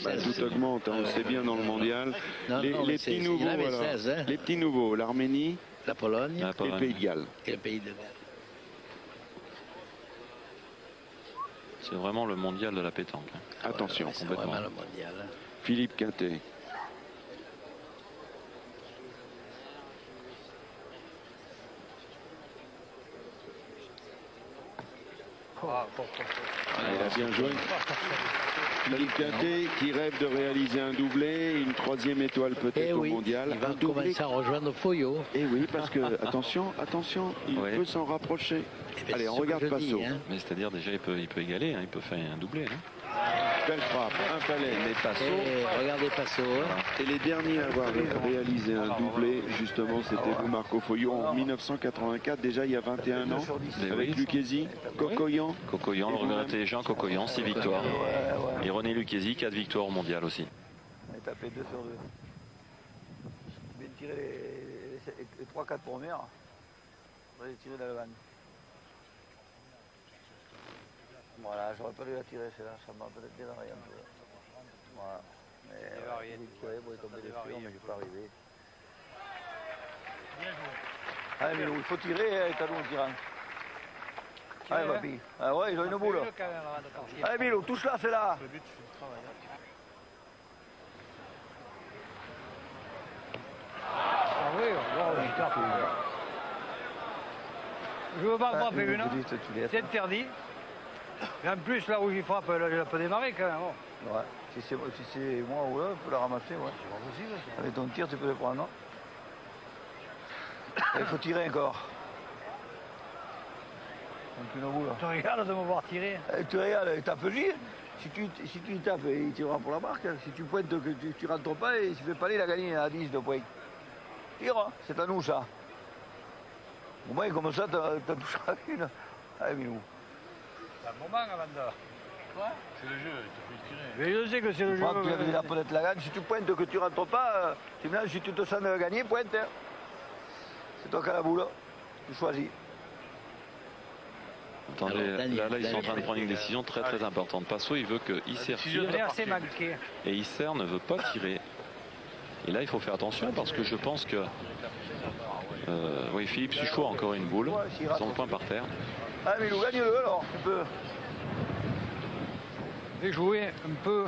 Bah, tout augmente, on sait bien dans le mondial. Les petits nouveaux, voilà. 16, hein. Les petits nouveaux, l'Arménie, la Pologne et le Pays de Galles. Et le Pays de Galles. C'est vraiment le mondial de la pétanque. Attention, c'est vraiment le mondial. Hein. Philippe Quintet. Il a bien joué. Philippe Quintet qui rêve de réaliser un doublé, une troisième étoile peut-être au mondial. Il va commencer à rejoindre Foyot. Et oui, parce que, attention, il peut s'en rapprocher. Allez, on regarde Passot. Mais c'est-à-dire déjà, il peut égaler, hein, il peut faire un doublé. Hein. Belle frappe, un palais, mais Passot. Regardez Passot. Et les derniers à avoir réalisé un doublé, justement, c'était vous, Marco Foyot, en 1984, déjà il y a 21 ans, avec Lucchesi, Cocoyan. Cocoyan, le regretté Jean Cocoyan, 6 victoires. Et René Lucchesi, 4 victoires au mondial aussi. On a tapé 2 sur 2. Je vais tirer les 3-4 premières. On va les tirer dans le van. Voilà, j'aurais pas dû la tirer celle-là, ça m'a peut-être démarré un peu. Voilà. Mais j'ai tiré pour tomber dessus, mais je suis pas arrivé. Allez Milou, il faut tirer, t'as nous en tirant. Allez papy. Ah ouais, ils ont une boule. Allez Milou, touche-la, c'est là. Ah oui, je veux pas frapper une, c'est interdit. Et en plus, là où il frappe, il a pas démarré quand même. Ouais, si c'est moi ou là, il faut la ramasser. Ouais. C'est pas possible. Avec ton tir, tu peux le prendre, non? Il faut tirer encore. Donc une boule. Tu regardes de me voir tirer. Tu regardes, tape J. Si tu tapes, il tirera pour la marque. Si tu pointes que tu rentres pas, et s'il ne fait pas, il a gagné à 10 de points. Tire, c'est à nous ça. Au moins, comme ça, t'as touché à une. Allez, Milou. C'est un moment, Amanda. Quoi? C'est le jeu, il te fait tirer. Mais je sais que c'est le jeu. Tu avais la peut-être la gagne. Si tu pointes que tu rentres pas, si tu te sens de gagner, pointe. Hein. C'est toi qui as la boule. Tu choisis. Attendez, là, ils sont en train de prendre une décision très importante. Passot, il veut que Isser tire. Et Isser ne veut pas tirer. Et là, il faut faire attention parce que je pense que... oui, Philippe Suchot a encore une boule. Ils ont le point par terre. Ah, mais nous gagne-le alors, tu peux. Je vais jouer un peu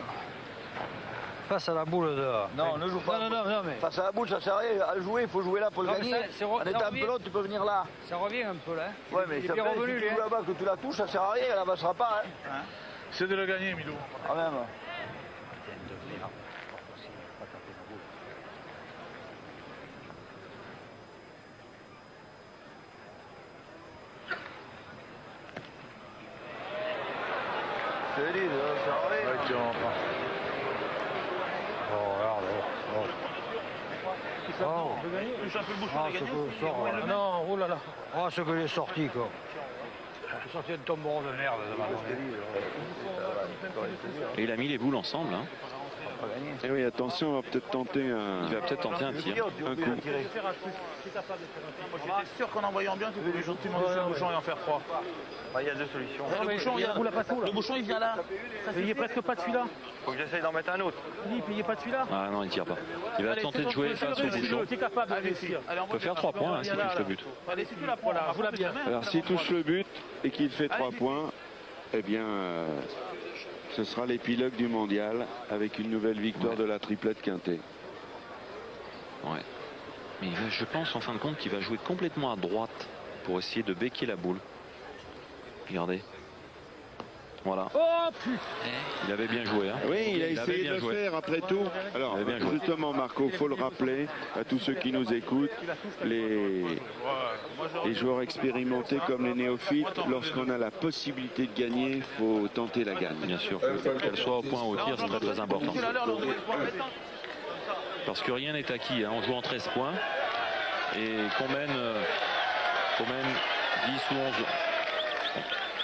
face à la boule de... Non, ne joue pas. Non, mais... Face à la boule, ça sert à rien. À le jouer, il faut jouer là pour le gagner. En étant un peu l'autre, tu peux venir là. Ça revient un peu là. Ouais, mais si tu joues là-bas, que tu la touches, ça sert à rien, elle n'avancera pas. Hein. C'est de le gagner, Milou. Quand même. C'est dit, ça sert à rien. Touche un peu le bouchon, il a gagné. Non, oh là là. Oh, ce que j'ai sorti, quoi. J'ai sorti un tomberon de merde. Et il a mis les boules ensemble. Hein. Et oui, attention, on va peut-être tenter un... Il va peut-être tenter un tir. Un coup. J'étais sûr qu'en envoyant bien, tu pouvais gentiment toucher le bouchon et en faire 3. Il y a 2 solutions. Le bouchon, il vient là. Il n'y a presque pas de celui-là. Faut que j'essaye d'en mettre un autre. Philippe, il n'y a pas de celui-là. Ah non, il tire pas. Il va tenter de jouer face au bouchon. Tu es capable de réussir. Il peut faire 3 points hein, s'il touche le but. Allez, si tu la prends, joue la bien. Alors s'il touche le but et qu'il fait 3 points, eh bien ce sera l'épilogue du mondial avec une nouvelle victoire de la triplette Quintet. Ouais. Mais je pense en fin de compte qu'il va jouer complètement à droite pour essayer de becquer la boule. Regardez. Voilà. Oh putain. Il avait bien joué. Hein. Oui, il a essayé de le faire après tout. Alors justement Marco, il faut le rappeler à tous ceux qui nous écoutent, les joueurs expérimentés comme les néophytes, lorsqu'on a la possibilité de gagner, il faut tenter la gagne. Bien sûr, qu'elle soit au point ou au tir, c'est très important. Parce que rien n'est acquis, hein. On joue en 13 points et qu'on mène 10 ou 11.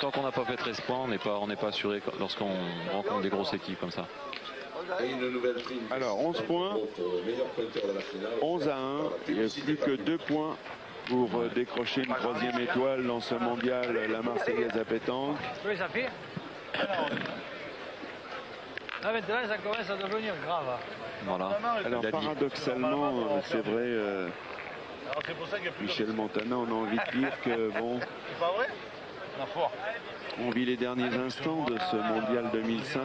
Tant qu'on n'a pas fait 13 points, on n'est pas assuré lorsqu'on rencontre des grosses équipes comme ça. Alors 11 points, 11 à 1, il n'y a plus que 2 points pour décrocher une 3e étoile dans ce mondial, la Marseillaise à pétanque. Oui, ça fait. Là maintenant, ça commence à devenir grave. Voilà. Alors paradoxalement, c'est vrai, Michel Montana, on a envie de dire que bon... C'est pas vrai? On vit les derniers instants de ce mondial 2005.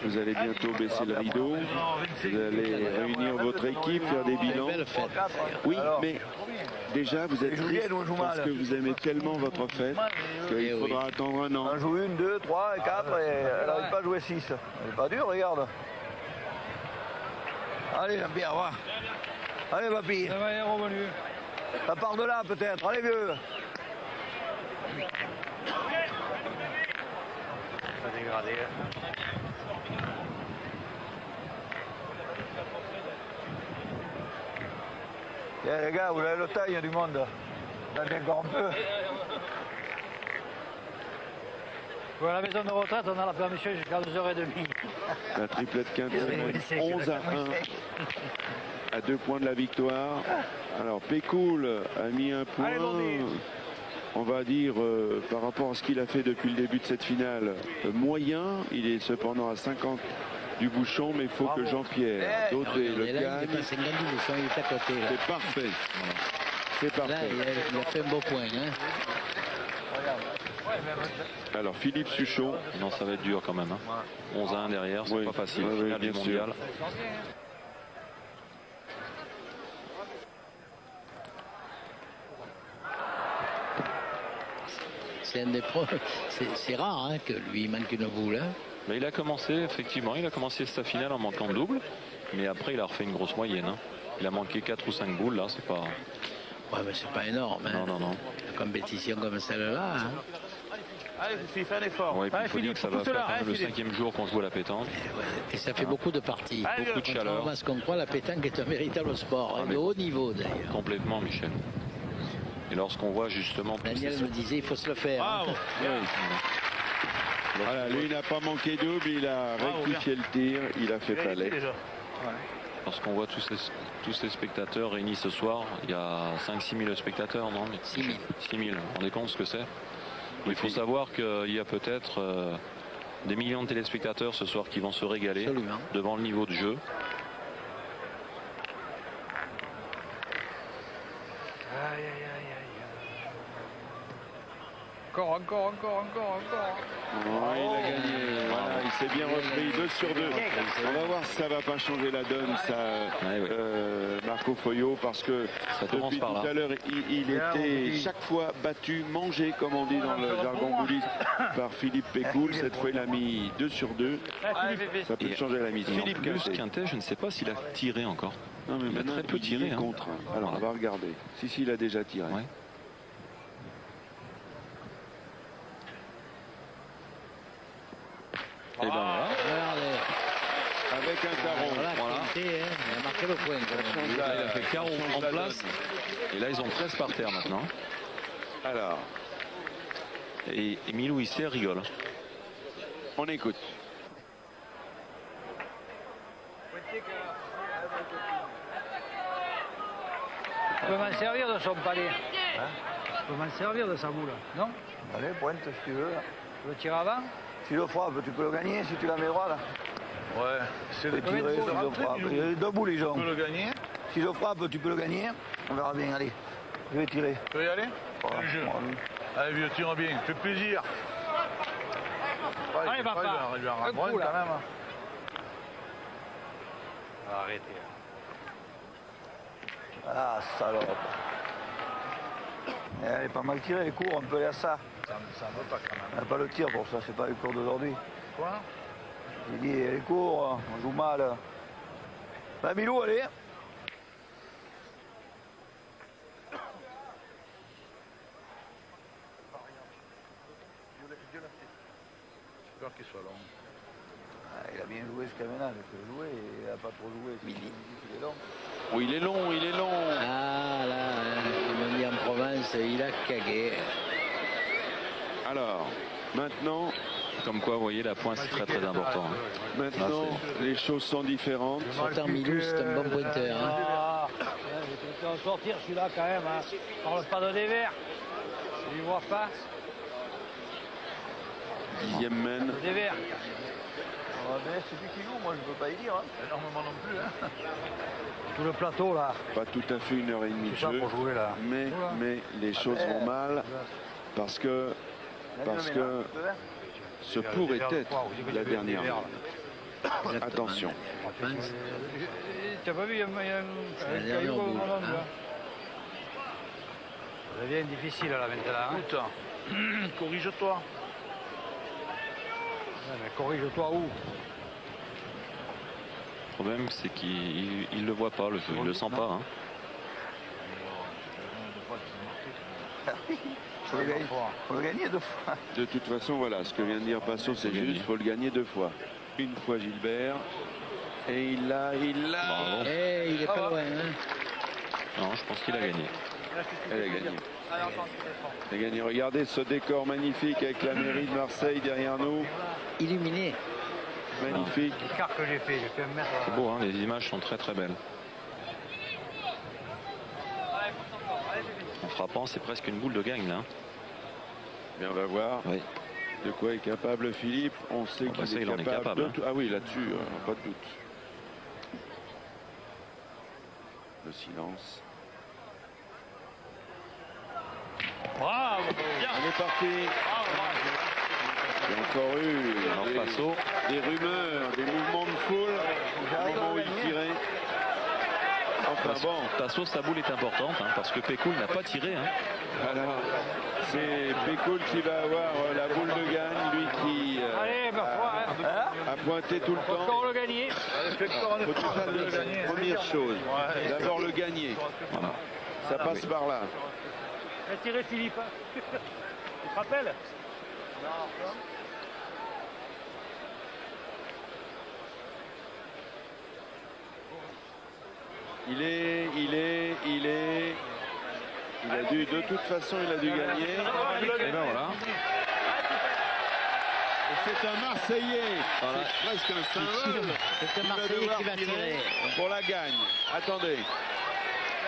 Vous allez bientôt baisser le rideau. Vous allez réunir votre équipe, faire des bilans. Oui, mais déjà, vous êtes triste parce que vous aimez tellement votre fête qu'il faudra attendre un an. On joue 1, 2, 3, 4 et elle n'arrive pas à jouer 6. Elle n'est pas dure, regarde. Allez, Jean-Pierre, va. Allez, papy. Ça va y revenu. Ça part de là, peut-être. Allez, vieux. Ça a dégradé. Eh, les gars, vous avez le taille du monde. Donnez encore un peu. À la maison de retraite, on a la permission jusqu'à 2h30. La triplette quintée, 11 à 1. À 2 points de la victoire. Alors Pécoul a mis un point. Allez, on va dire par rapport à ce qu'il a fait depuis le début de cette finale, moyen. Il est cependant à 50 du bouchon, mais il faut que Jean-Pierre Daudet le gagne. Il est à côté. C'est parfait. C'est parfait. Là, il a fait un beau point. Hein. Alors Philippe Suchon. Non, ça va être dur quand même. Hein. 11 à 1 derrière, c'est pas facile. Finale du mondial. C'est un des pros. C'est rare hein, que lui il manque une boule. Hein. Mais il a commencé, effectivement, il a commencé sa finale en manquant de double. Mais après, il a refait une grosse moyenne. Hein. Il a manqué 4 ou 5 boules, là, c'est pas... Ouais, mais c'est pas énorme. Hein. Non. Une compétition comme celle-là. Hein. Allez, il fait un effort. Ouais, il faut dire que ça va faire le 5e jour qu'on joue à la pétanque. Et ça fait beaucoup de parties. Beaucoup de chaleur. Contrairement à ce qu'on croit, la pétanque est un véritable sport, de haut niveau d'ailleurs. Complètement, Michel. Et lorsqu'on voit justement... Daniel me disait, il faut se le faire. Ah, hein. Voilà, lui il n'a pas manqué double, il a rectifié le tir, il a fait palais. Lorsqu'on voit tous ces spectateurs réunis ce soir, il y a 5-6 000 spectateurs, non? 6 000. 6 000, vous vous rendez compte ce que c'est? Il faut savoir qu'il y a peut-être des millions de téléspectateurs ce soir qui vont se régaler. Absolument. Devant le niveau de jeu. Aïe, aïe, aïe, aïe. Encore. Oh, il a gagné. Voilà, il s'est bien repris. 2 sur 2. On va voir si ça va pas changer la donne, ça, Marco Foyot, parce que depuis tout à l'heure, il était chaque fois battu, mangé, comme on dit dans le jargon bouliste, par Philippe Pécoul. Cette fois, il a mis 2 sur 2. Ça peut changer la mise. Philippe Quintet, je ne sais pas s'il a tiré encore. Non, mais il a très peu tiré. Contre. Alors, on va regarder. Si, il a déjà tiré. Ouais. Et ben voilà. Avec un carreau. Voilà. Il a marqué le point. Il a fait carreau en place. Et là, ils ont 13 par terre maintenant. Alors. Et Milou Isser rigole. On écoute. Je peux m'en servir de son palais. Je peux m'en servir de sa boule, non? Allez, pointe si tu veux. Tu le tires avant? Si tu le frappes, tu peux le gagner si tu la mets droit là. Ouais, c'est le tiré, si le frappe. Il y a deux boules les gens. Tu peux le gagner. Si je frappe, tu peux le gagner. On verra bien, allez. Je vais tirer. Tu veux y aller? Allez, vieux, tire bien. Fais plaisir. Allez, papa. Il lui en rend quand même. Arrêtez. Ah, salope. Elle est pas mal tirée, les cours, on peut aller à ça. Ça ne vaut pas quand même. Elle n'a pas le tir pour ça, c'est pas les cours d'aujourd'hui. Quoi? J'ai dit, les cours, on joue mal. Bah, Milou, allez. J'ai peur qu'il soit long. Ah, il a bien joué jusqu'à maintenant, il peut jouer, il n'a pas trop joué. Il est long. Oui, il est long, il est long. Ah là, comme on dit en Provence, il a cagué. Alors, maintenant, comme quoi, vous voyez, la pointe, c'est très très important. Hein. Maintenant, les choses sont différentes. Pourtant, Milou, c'est un bon pointeur. Hein. Je vais en sortir celui-là quand même. Hein. On parle pas de des verts. Je ne vois pas. 10e mène. Des verts. Mais c'est lui qui joue, moi je ne peux pas y dire. Hein. Énormément non plus. Hein. Tout le plateau là. Pas tout à fait 1h30 de jeu, pour jouer, là. mais les choses vont mal parce que ce pourrait être la dernière. Attention. Tu n'as pas vu, il y a un caillou au moment là. Ça devient difficile là maintenant. Putain, corrige-toi. Ouais, mais corrige-toi où? Le problème, c'est qu'il ne le voit pas, le jeu, il ne le sent pas. Hein. Faut le gagner 2 fois. De toute façon, voilà, ce que vient de dire Passo, c'est juste, il faut le gagner 2 fois. Une fois Gilbert, et il l'a. Bravo. Eh, il est pas loin. Hein. Non, je pense qu'il a gagné. Elle a gagné. Elle a gagné. Regardez ce décor magnifique avec la mairie de Marseille derrière nous. Illuminé. Magnifique. L'écart que j'ai fait 1 mètre. C'est beau, hein, les images sont très très belles. En frappant, c'est presque une boule de gagne là. Bien, on va voir. Oui. De quoi est capable Philippe? On sait qu'il est capable. Hein. Ah oui, là-dessus, pas de doute. Le silence. Bravo. Bien. On est parti. Il y a encore eu des rumeurs, des mouvements de foule au moment où il tirait. Enfin bon. Passo, sa boule est importante hein, parce que Pécoul n'a pas tiré. Hein. Alors, c'est Pécoul qui va avoir la boule de gagne, lui qui a pointé tout le temps. Encore le gagner. Première chose, d'abord le gagner. Voilà. Ça passe par là. Tiré Philippe. Tu te rappelles? Il a dû, de toute façon, il a dû gagner. Et ben voilà. C'est un Marseillais. Voilà. C'est presque un symbole. C'est un Marseillais qui va tirer. Pour la gagne. Attendez.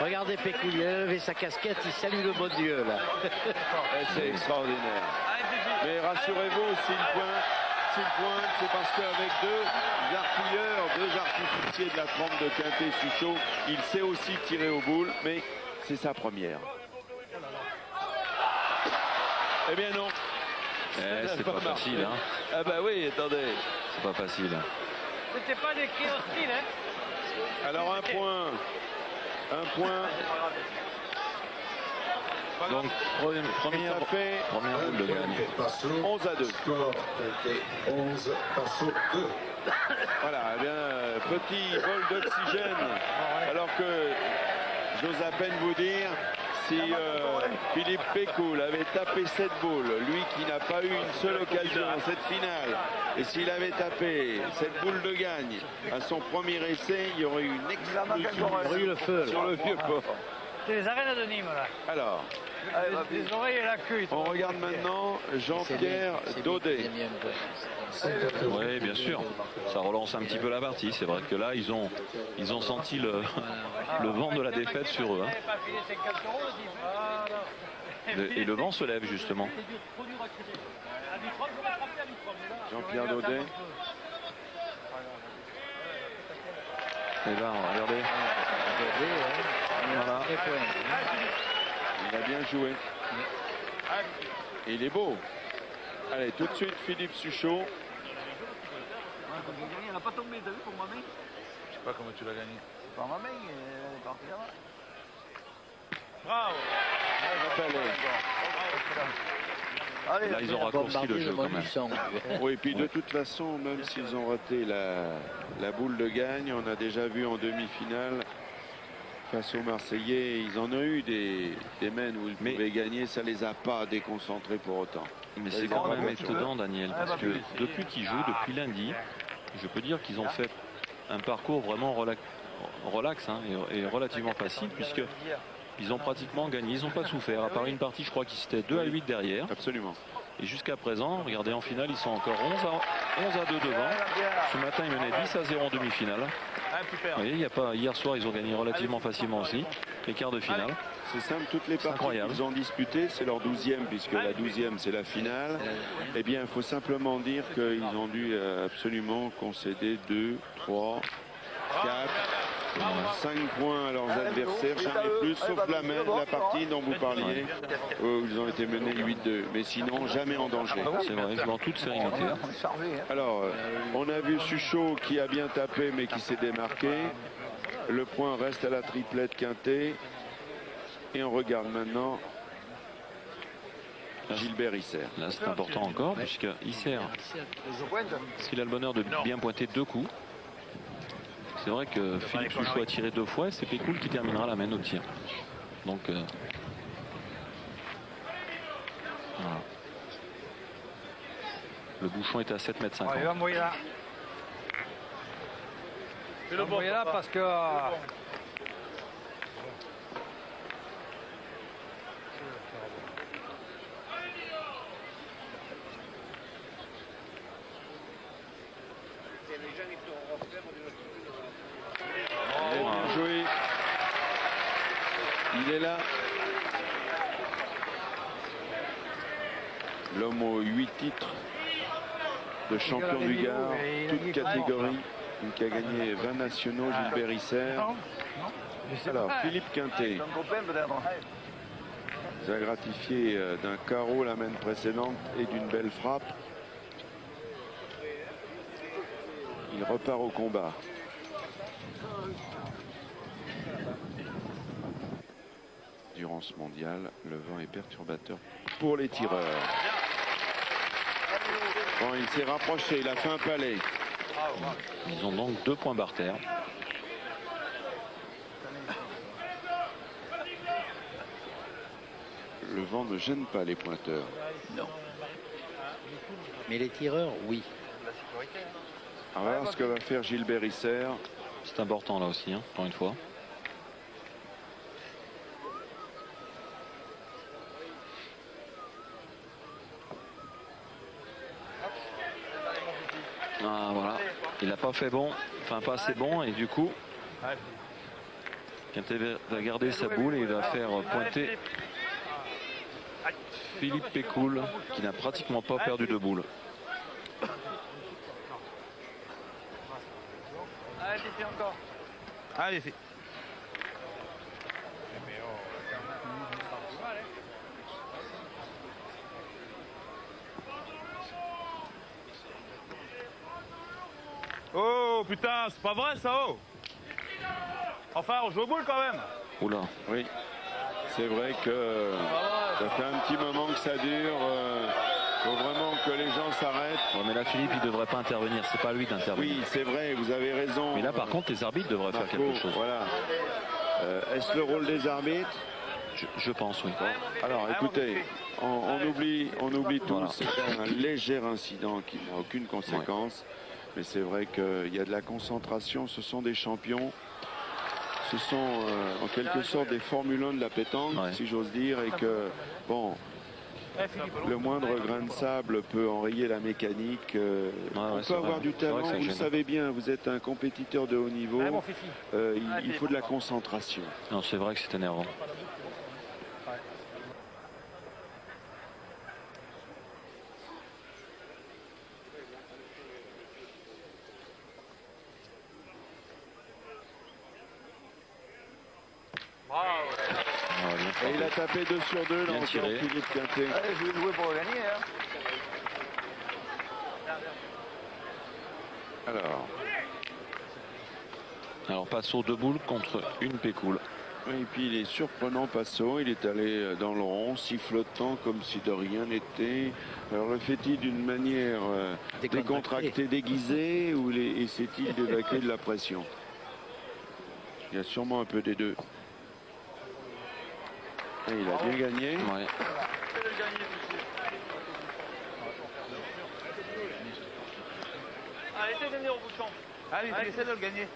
Regardez Pécoul, il a levé sa casquette, il salue le bon Dieu là. C'est extraordinaire. Mais rassurez-vous, s'il pointe, c'est parce qu'avec deux artilleurs, 2 artificiers de la trempe de Quintet-Suchot, il sait aussi tirer aux boules, mais c'est sa première. Eh bien non. C'est pas facile. Hein. Ah bah oui, attendez. C'est pas facile. Hein. C'était pas décrit au style, hein. Alors un point. Donc première boule de gagne. 11-2. Score 11, Passo 2. Voilà, eh bien, petit bol d'oxygène. Alors que j'ose à peine vous dire si Philippe Pécoul avait tapé cette boule, lui qui n'a pas eu une seule occasion dans cette finale, et s'il avait tapé cette boule de gagne à son premier essai, il y aurait eu une explosion sur le vieux port. C'est les arènes de Nîmes là. Alors, les oreilles et la queue. on regarde maintenant Jean-Pierre Daudet. Oui, bien sûr. Ça relance un petit peu la partie. C'est vrai que là, ils ont senti le vent de la défaite sur eux. Hein. Et le vent se lève justement. Jean-Pierre Daudet. Et là, regardez. Voilà. Il a bien joué. Et il est beau. Allez, tout de suite, Philippe Suchot. Il n'a pas tombé, t'as vu pour ma main? Je sais pas comment tu l'as gagné. Par ma main, elle est partie là-bas. Bravo. Là, ils ont raccourci le jeu quand même. Oui, et puis de toute façon, même s'ils ont raté la boule de gagne, on a déjà vu en demi-finale, face aux Marseillais, ils en ont eu des mènes où ils pouvaient gagner, ça les a pas déconcentrés pour autant. Mais c'est quand même étonnant, Daniel, parce que depuis qu'ils jouent, depuis lundi, je peux dire qu'ils ont fait un parcours vraiment relax hein, et relativement facile, puisque ils ont pratiquement gagné, ils n'ont pas souffert, à part une partie, je crois qu'ils étaient 2-8 derrière. Absolument. Et jusqu'à présent, regardez, en finale, ils sont encore 11-2 devant. Ce matin, ils menaient 10-0 en demi-finale. Vous voyez, hier soir, ils ont gagné relativement facilement aussi, les quarts de finale. C'est simple, toutes les parties qu'ils ont disputées, c'est leur 12e, puisque la 12e, c'est la finale. Eh bien, il faut simplement dire qu'ils ont dû absolument concéder 2, 3, 4, 5 points à leurs adversaires, jamais plus, sauf la partie dont vous parliez, où ils ont été menés 8-2, mais sinon jamais en danger. C'est vrai, ils jouent en toute sérénité. Alors, on a vu Suchot qui a bien tapé, mais qui s'est démarqué. Le point reste à la triplette Quintet. Et on regarde maintenant Gilbert Isser. Là, c'est important encore, puisque Isser, s'il a le bonheur de bien pointer 2 coups, c'est vrai que Philippe Souchot a tiré 2 fois et c'est Pécoul qui terminera la main au tir. Donc, voilà. Le bouchon est à 7,50 m. Il va mouiller là. Il va mouiller là parce que... Bien joué. Il est là. L'homme aux 8 titres de champion du Gard, toute catégorie, qui a gagné 20 nationaux, Gilbert Isser. Alors, Philippe Quintet nous a gratifié d'un carreau la main précédente et d'une belle frappe. Il repart au combat. Durant ce mondial, le vent est perturbateur pour les tireurs. Bon, il s'est rapproché, il a fait un palais. Ils ont donc 2 points barter. Le vent ne gêne pas les pointeurs. Non. Mais les tireurs, oui. On va voir ce que va faire Gilbert Isser. C'est important là aussi, hein, encore une fois. Ah voilà, il n'a pas fait bon, enfin pas assez bon, et du coup, Quintet va garder sa boule et il va faire pointer Philippe Pécoul, qui n'a pratiquement pas perdu de boule. Allez, Fifi, encore. Allez, Fifi. Oh putain, c'est pas vrai ça, oh. Enfin, on joue au boule quand même. Oula. Oui, c'est vrai que ça fait un petit moment que ça dure. Faut vraiment que les gens s'arrêtent. Bon, mais là, Philippe, il ne devrait pas intervenir. C'est pas lui d'intervenir. Oui, c'est vrai, vous avez raison. Mais là, par contre, les arbitres devraient faire quelque chose. Voilà. Est-ce le rôle des arbitres? Je pense, oui. Bon. Alors, écoutez, on oublie tout. Voilà. C'est un léger incident qui n'a aucune conséquence. Ouais. Mais c'est vrai qu'il y a de la concentration. Ce sont des champions. Ce sont en quelque sorte des Formule 1 de la pétanque, si j'ose dire. Et que, bon, le moindre grain de sable peut enrayer la mécanique. On peut avoir du talent, vous le savez bien. Vous êtes un compétiteur de haut niveau. Il faut de la concentration. Non, c'est vrai que c'est énervant. Et il a tapé 2 sur 2 là, Philippe Quintet. Je vais jouer pour gagner. Hein. Alors Passot 2 boules contre une Pécoul. Et puis il est surprenant Passot, il est allé dans le rond, sifflotant comme si de rien n'était. Alors le fait-il d'une manière décontractée, déguisée, ou essaie-t-il d'évacuer de la pression? Il y a sûrement un peu des deux. Et il a bien gagné. Ouais. Allez, essaie de venir au bouchon. Allez, essaie de le gagner.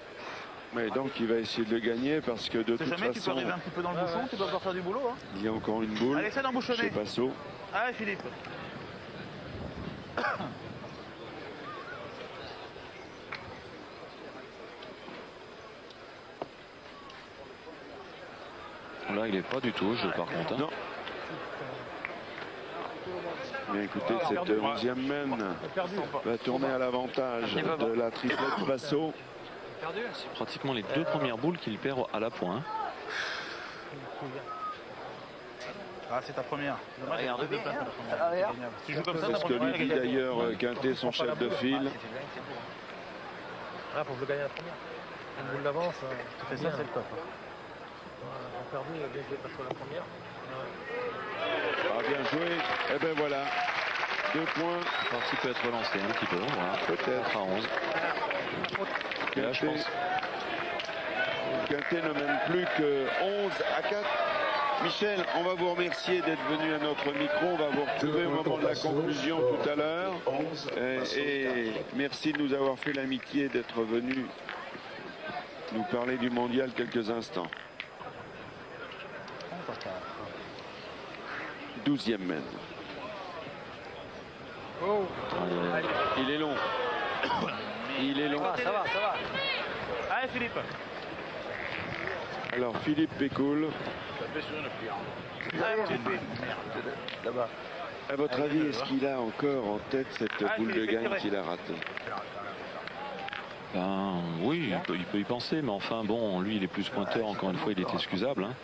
Mais donc il va essayer de le gagner parce que de toute façon... Tu peux arriver un petit peu dans le bouchon, tu peux encore faire du boulot. Hein. Il y a encore une boule. Allez, essaie d'embouchonner. C'est Passot. Allez, Philippe. Là, il n'est pas du tout au jeu, par contre. Hein. Non. Mais écoutez, cette 11e main va tourner à l'avantage de la triplette Passot. C'est pratiquement les 2 premières boules qu'il perd à la pointe. Ah, c'est ta première. Regarde bien. Tu joues comme ça, c'est ce que lui dit d'ailleurs Quintet, son chef de file. Ah, faut que je gagne la première. Une boule d'avance. Tu fais ça, c'est le top. On a perdu, bien joué parce que la première. Ah, bien joué. Et ben voilà. 2 points. La partie peut être relancée un petit peu. Voilà. Peut-être à 11. Et là, je pense. Quintet ne mène plus que 11 à 4. Michel, on va vous remercier d'être venu à notre micro. On va vous retrouver au moment de la conclusion tout à l'heure. Et merci de nous avoir fait l'amitié d'être venu nous parler du mondial quelques instants. 12e mène. Oh. Il est long. Il est long. Ça va. Allez Philippe. Alors Philippe Pécoul. À votre avis, est-ce qu'il a encore en tête cette boule de gagne qu'il a ratée? Ben, oui, il peut y penser, mais enfin bon, lui il est plus pointeur, encore une fois il est excusable. Hein.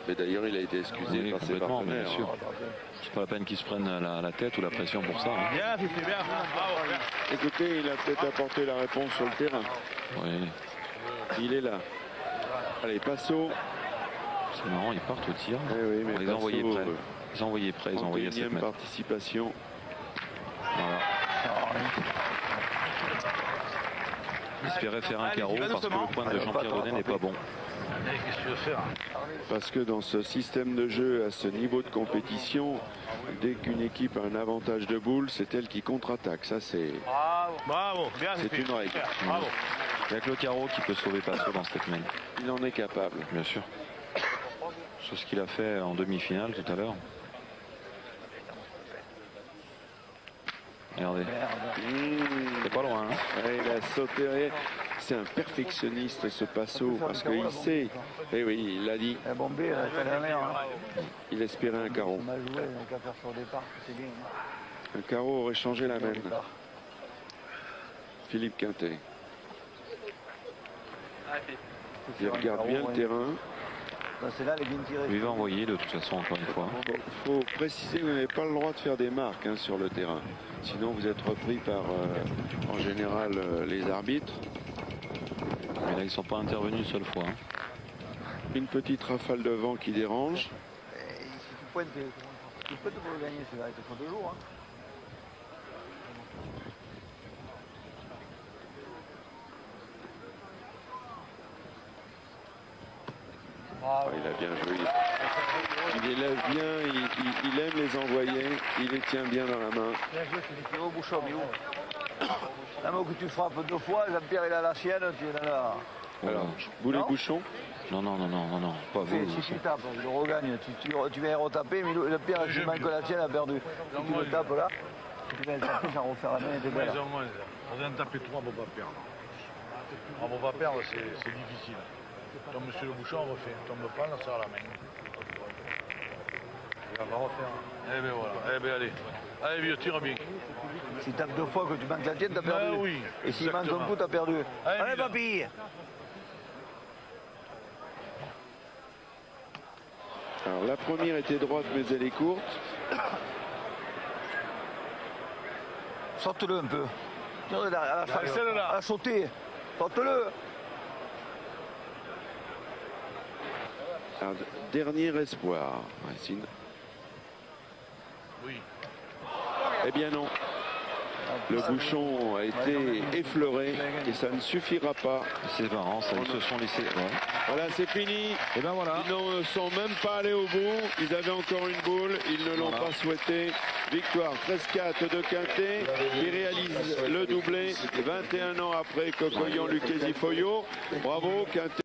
Mais d'ailleurs il a été excusé par ses partenaires. Bien sûr. C'est pas la peine qu'il se prenne la tête ou la pression pour ça. Hein. Bien, bien. Bravo. Écoutez, il a peut-être apporté la réponse sur le terrain. Oui. Il est là. Allez, Passo. C'est marrant, ils partent au tir. Eh oui, mais on les a envoyés près. Ils ont envoyé près, ils ont envoyé à 7 mètres. Participation. Voilà. Il espérait faire un carreau parce que le point de Jean-Pierre Daudet n'est pas bon. Qu'est-ce que tu veux faire? Parce que dans ce système de jeu, à ce niveau de compétition, dès qu'une équipe a un avantage de boule, c'est elle qui contre-attaque. Ça, c'est Bravo, bien. C'est une règle. Bravo. Il n'y a que le carreau qui peut sauver Passo dans cette mène. Il en est capable. Bien sûr. C'est ce qu'il a fait en demi-finale tout à l'heure. Regardez. C'est pas loin. Hein. Ouais, il a sauté. C'est un perfectionniste ce Passo parce qu'il sait. Eh oui, il l'a dit. Il espérait un carreau. Un carreau aurait changé la mène. Philippe Quintet. Il regarde bien le terrain. Il va envoyer de toute façon encore une fois. Il faut préciser que vous n'avez pas le droit de faire des marques sur le terrain. Sinon vous êtes repris par en général les arbitres. Mais là ils ne sont pas intervenus une seule fois. Hein. Une petite rafale de vent qui dérange. Tu peux te gagner celui-là, il te faut 2 jours. Hein. Il a bien joué. Il élève bien, il aime les envoyer, il les tient bien dans la main. Bien joué, Philippe. Au Bouchon, mais où? La main que tu frappes 2 fois, Jean-Pierre il a la sienne, tu es là. Alors, Boulet Bouchon? Non, pas vous. Si tu tapes, il le regagne, tu viens retaper, mais le pire, c'est que la tienne a perdu. Si tu le tapes là, tu viens le taper sans refaire la main, et t'es belle. On vient de taper 3 pour pas perdre. On va pas perdre, c'est difficile. Comme monsieur le Bouchon, on refait. Tombe pas, on sert à la main. On va refaire. Eh bien voilà, eh bien allez. Allez vieux, tire bien. Si tu tapes 2 fois que tu manques la tienne, t'as perdu. Ben oui. Et s'il manque un coup, t'as perdu. Allez papy. Alors la première était droite mais elle est courte. Sorte-le un peu. À sauter. Sorte-le. Alors, dernier espoir. Racine. Oui. Eh bien non. Le bouchon a été effleuré et ça ne suffira pas. C'est marrant, ça, ils se sont laissés. Ouais. Voilà, c'est fini. Et ben voilà. Ils ne sont même pas allés au bout. Ils avaient encore une boule. Ils ne l'ont pas souhaité. Victoire 13-4 de Quintet qui réalise le doublé 21 ans après Cocoyon Lucchesi Foyo. Bravo Quintet.